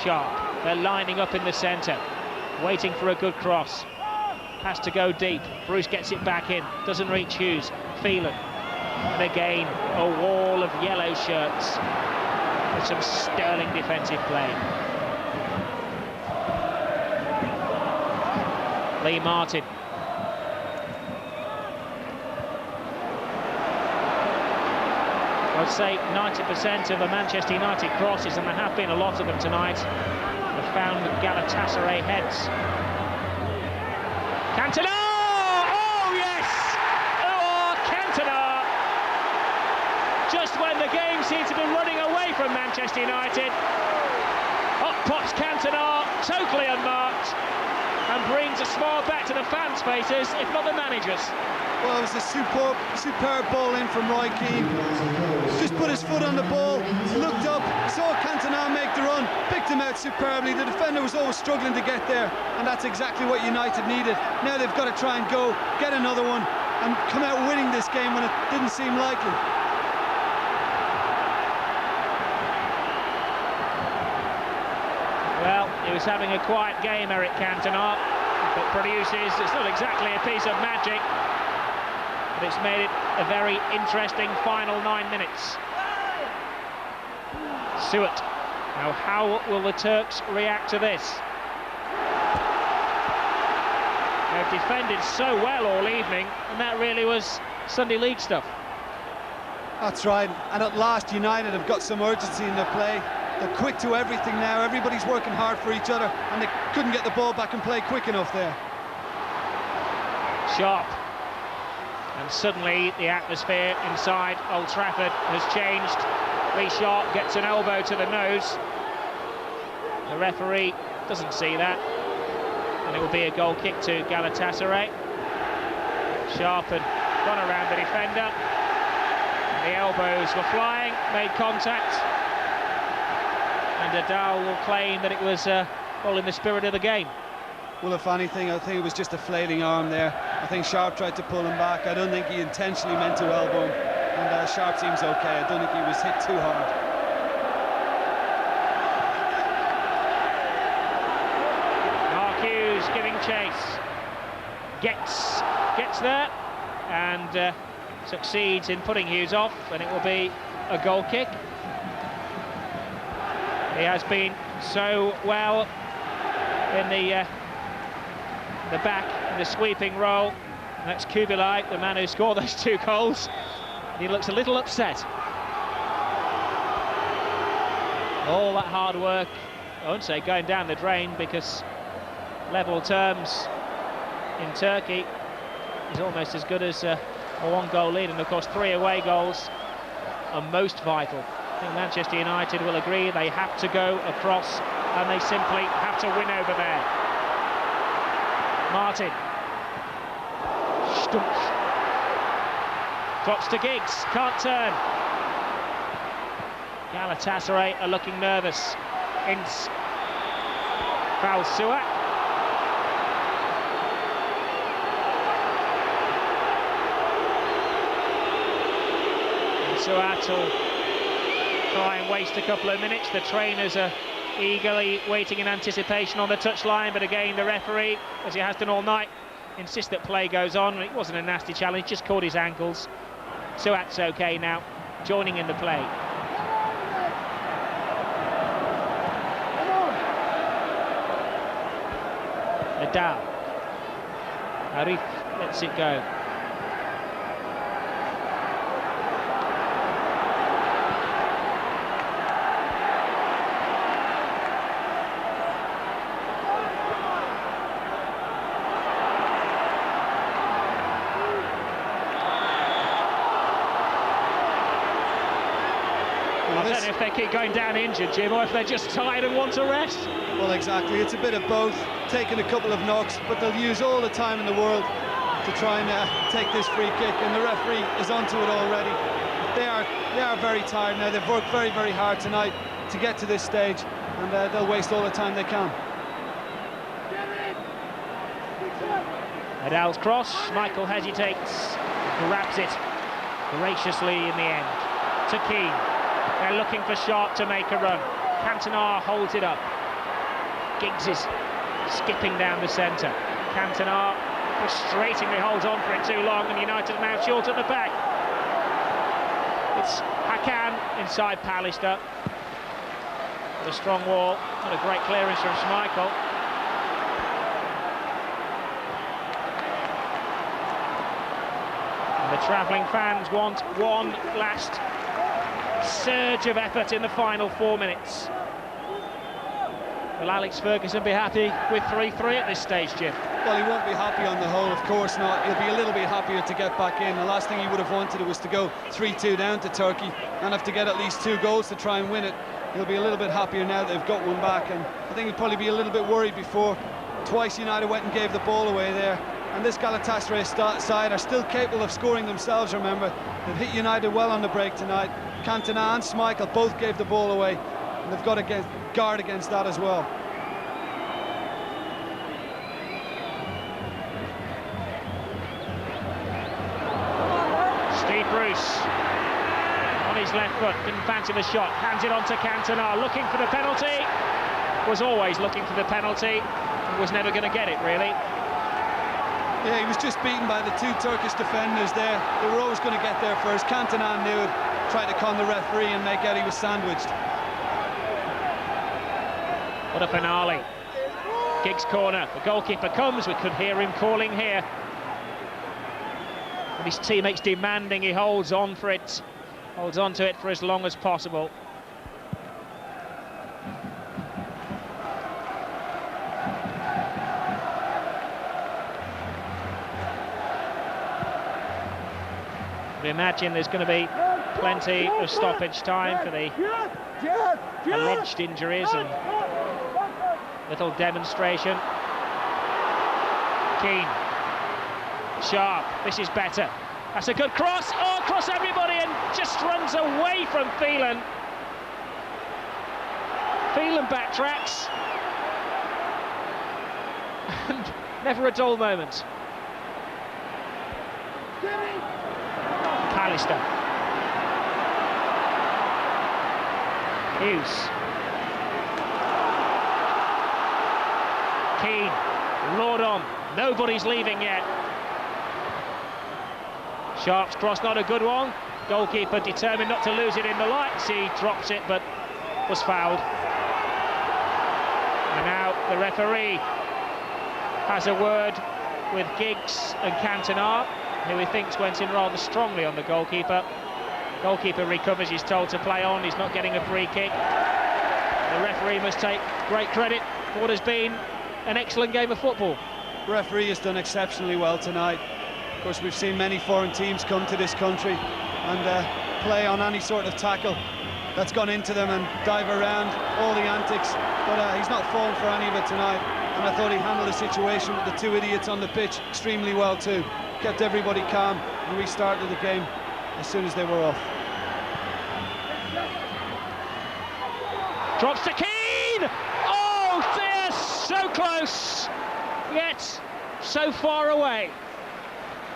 Sharp. They're lining up in the centre, waiting for a good cross. Has to go deep. Bruce gets it back in. Doesn't reach Hughes. Phelan. And again, a wall of yellow shirts with some sterling defensive play. Lee Martin. I'd say 90% of the Manchester United crosses, and there have been a lot of them tonight, have found Galatasaray heads. Cantona! Oh yes! Oh, Cantona! Just when the game seemed to be running away from Manchester United, up pops Cantona, totally unmarked, and brings a smile back to the fans' faces, if not the manager's. Well, it was a superb ball in from Roy Keane. Just put his foot on the ball, looked up, saw Cantona make the run, picked him out superbly. The defender was always struggling to get there, and that's exactly what United needed. Now they've got to try and go, get another one, and come out winning this game when it didn't seem likely. Well, he was having a quiet game, Eric Cantona, but produces, it's not exactly a piece of magic, but it's made it a very interesting final 9 minutes. Suat. Now, how will the Turks react to this? They've defended so well all evening, and that really was Sunday League stuff. That's right, and at last United have got some urgency in their play. They're quick to everything now, everybody's working hard for each other, and they couldn't get the ball back and play quick enough there. Sharp. And suddenly the atmosphere inside Old Trafford has changed. Lee Sharp gets an elbow to the nose. The referee doesn't see that, and it will be a goal kick to Galatasaray. Sharp had gone around the defender. The elbows were flying, made contact, and Adal will claim that it was all in the spirit of the game. Well, if anything, I think it was just a flailing arm there. I think Sharp tried to pull him back. I don't think he intentionally meant to elbow him. And Sharp seems okay. I don't think he was hit too hard. Mark Hughes giving chase. Gets there and succeeds in putting Hughes off, and it will be a goal kick. He has been so well in the back in the sweeping role. And that's Kubilai, the man who scored those 2 goals. He looks a little upset. All that hard work, I wouldn't say going down the drain, because level terms in Turkey is almost as good as a 1-goal lead, and of course 3 away goals are most vital. I think Manchester United will agree they have to go across, and they simply have to win over there. Martin. Stumpf. Drops to Giggs, can't turn. Galatasaray are looking nervous. Ince fouls Suat. And Suat will try and waste a couple of minutes. The trainers are eagerly waiting in anticipation on the touchline, but again the referee, as he has done all night, insists that play goes on. It wasn't a nasty challenge, just caught his ankles. Suat's okay now, joining in the play. Adal. Arif lets it go. I don't know if they keep going down injured, Jim, or if they're just tired and want to rest. Well, exactly. It's a bit of both. Taking a couple of knocks, but they'll use all the time in the world to try and take this free kick, and the referee is onto it already. They are very tired now. They've worked very, very hard tonight to get to this stage, and they'll waste all the time they can. Adal's cross. Michael hesitates, grabs it graciously in the end. To Keane. They're looking for Sharp to make a run. Cantona holds it up. Giggs is skipping down the centre. Cantona frustratingly holds on for it too long, and United are now short at the back. It's Hakan inside Pallister. With a strong wall, and a great clearance from Schmeichel. And the travelling fans want one last surge of effort in the final 4 minutes. Will Alex Ferguson be happy with 3-3 at this stage, Jim? Well, he won't be happy on the whole, of course not. He'll be a little bit happier to get back in. The last thing he would have wanted was to go 3-2 down to Turkey and have to get at least 2 goals to try and win it. He'll be a little bit happier now that they've got one back, and I think he'll probably be a little bit worried before. Twice United went and gave the ball away there, and this Galatasaray side are still capable of scoring themselves, remember. They've hit United well on the break tonight. Cantona and Schmeichel both gave the ball away, and they've got to guard against that as well. Steve Bruce on his left foot, didn't fancy the shot, hands it on to Cantona, looking for the penalty, was always looking for the penalty, was never going to get it really. Yeah, he was just beaten by the 2 Turkish defenders there. They were always going to get there first. Cantona knew it, tried to con the referee and make out he was sandwiched. What a finale. Giggs corner, the goalkeeper comes, we could hear him calling here. And his teammates demanding he holds on for it, holds on to it for as long as possible. We imagine there's going to be plenty of stoppage time for the alleged injuries and little demonstration. Keane, Sharp, this is better. That's a good cross, oh, across everybody, and just runs away from Phelan. Phelan backtracks. And never a dull moment. Pallister. Hughes. Keane. Lord on. Nobody's leaving yet. Sharp's cross, not a good one. Goalkeeper determined not to lose it in the lights. He drops it, but was fouled. And now the referee has a word with Giggs and Cantona, who he thinks went in rather strongly on the goalkeeper. Goalkeeper recovers, he's told to play on, he's not getting a free kick. The referee must take great credit for what has been an excellent game of football. The referee has done exceptionally well tonight. Of course, we've seen many foreign teams come to this country and play on any sort of tackle that's gone into them and dive around, all the antics, but he's not fallen for any of it tonight, and I thought he handled the situation with the 2 idiots on the pitch extremely well too. Kept everybody calm and restarted the game as soon as they were off. Drops to Keane! Oh dear, so close, yet so far away.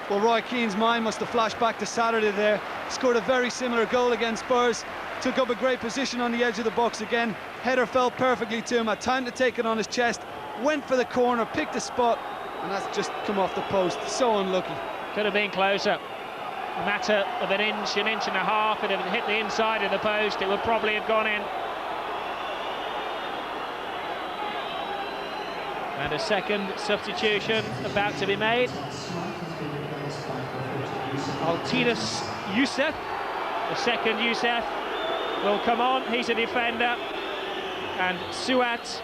Well, Roy Keane's mind must have flashed back to Saturday there. Scored a very similar goal against Spurs. Took up a great position on the edge of the box again. Header fell perfectly to him, had time to take it on his chest, went for the corner, picked a spot, and that's just come off the post. So unlucky. Could have been closer. A matter of an inch and a half. It had hit the inside of the post, it would probably have gone in. And a second substitution about to be made. Altinus Youssef, the second Youssef, will come on. He's a defender. And Suat,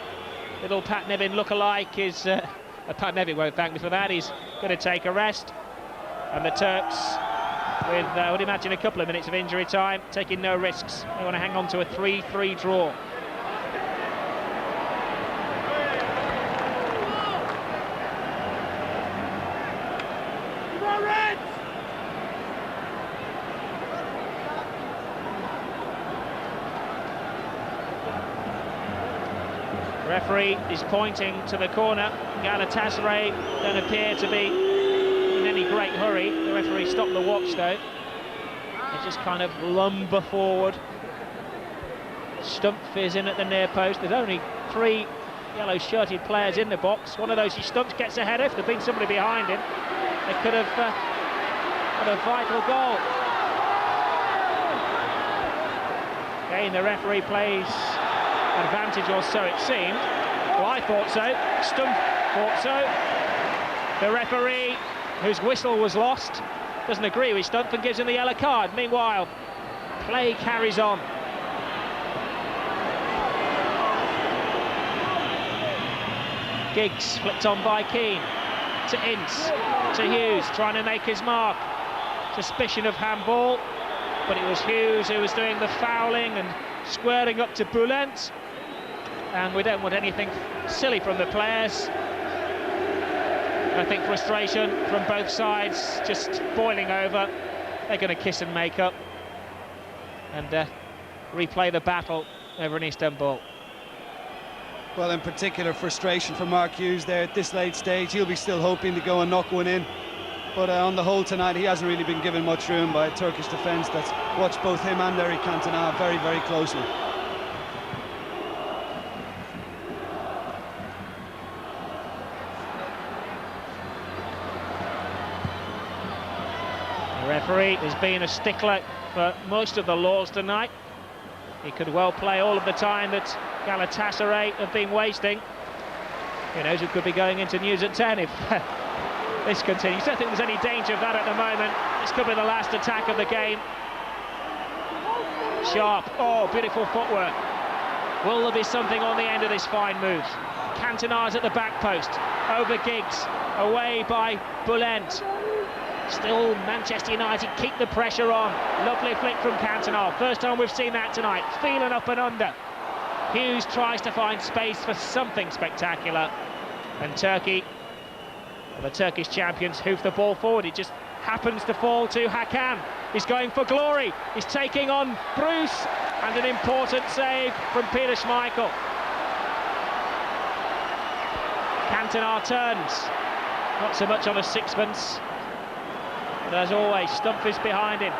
little Pat Nevin look-alike, is... Pat Nevin won't thank me for that. He's going to take a rest. And the Turks, with, I would imagine, a couple of minutes of injury time, taking no risks. They want to hang on to a 3-3 draw. The referee is pointing to the corner. Galatasaray don't appear to be in any great hurry. The referee stopped the watch though. They just kind of lumber forward. Stumpf is in at the near post. There's only 3 yellow-shirted players in the box. One of those he stumps, gets a header. If there'd been somebody behind him, they could have got a vital goal. Again, the referee plays advantage, or so it seemed. Well, I thought so. Stumpf thought so. The referee, whose whistle was lost, doesn't agree with Stumpf and gives him the yellow card. Meanwhile, play carries on. Giggs flicked on by Keane to Ince, to Hughes, trying to make his mark. Suspicion of handball, but it was Hughes who was doing the fouling and squaring up to Bülent. And we don't want anything silly from the players. I think frustration from both sides just boiling over. They're going to kiss and make up and replay the battle over in Istanbul. Well, in particular, frustration for Mark Hughes there at this late stage. He'll be still hoping to go and knock one in. But on the whole tonight, he hasn't really been given much room by a Turkish defence that's watched both him and Eric Cantona very, very closely. The referee has been a stickler for most of the laws tonight. He could well play all of the time that Galatasaray have been wasting. Who knows, who could be going into news at 10 if this continues. I don't think there's any danger of that at the moment. This could be the last attack of the game. Sharp, oh, beautiful footwork. Will there be something on the end of this fine move? Cantona's at the back post, over Giggs, away by Bülent. Still Manchester United keep the pressure on. Lovely flick from Cantona. First time we've seen that tonight. Feeling up and under. Hughes tries to find space for something spectacular. And Turkey, the Turkish champions, hoof the ball forward. It just happens to fall to Hakan. He's going for glory. He's taking on Bruce. And an important save from Peter Schmeichel. Cantona turns. Not so much on a sixpence. But as always, Stumpf is behind him.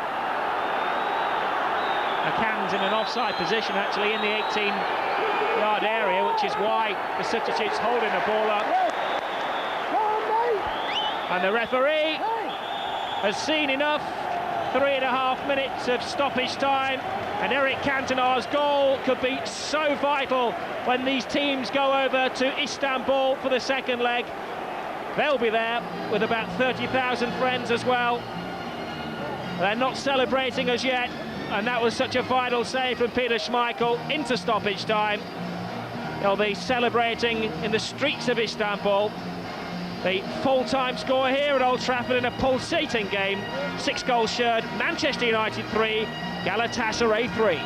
Hakan's in an offside position, actually, in the 18-yard area, which is why the substitute's holding the ball up. And the referee has seen enough. 3.5 minutes of stoppage time, and Eric Cantona's goal could be so vital when these teams go over to Istanbul for the second leg. They'll be there with about 30,000 friends as well. They're not celebrating as yet, and that was such a vital save from Peter Schmeichel into stoppage time. They'll be celebrating in the streets of Istanbul. The full-time score here at Old Trafford in a pulsating game. 6 goals shared, Manchester United 3, Galatasaray 3.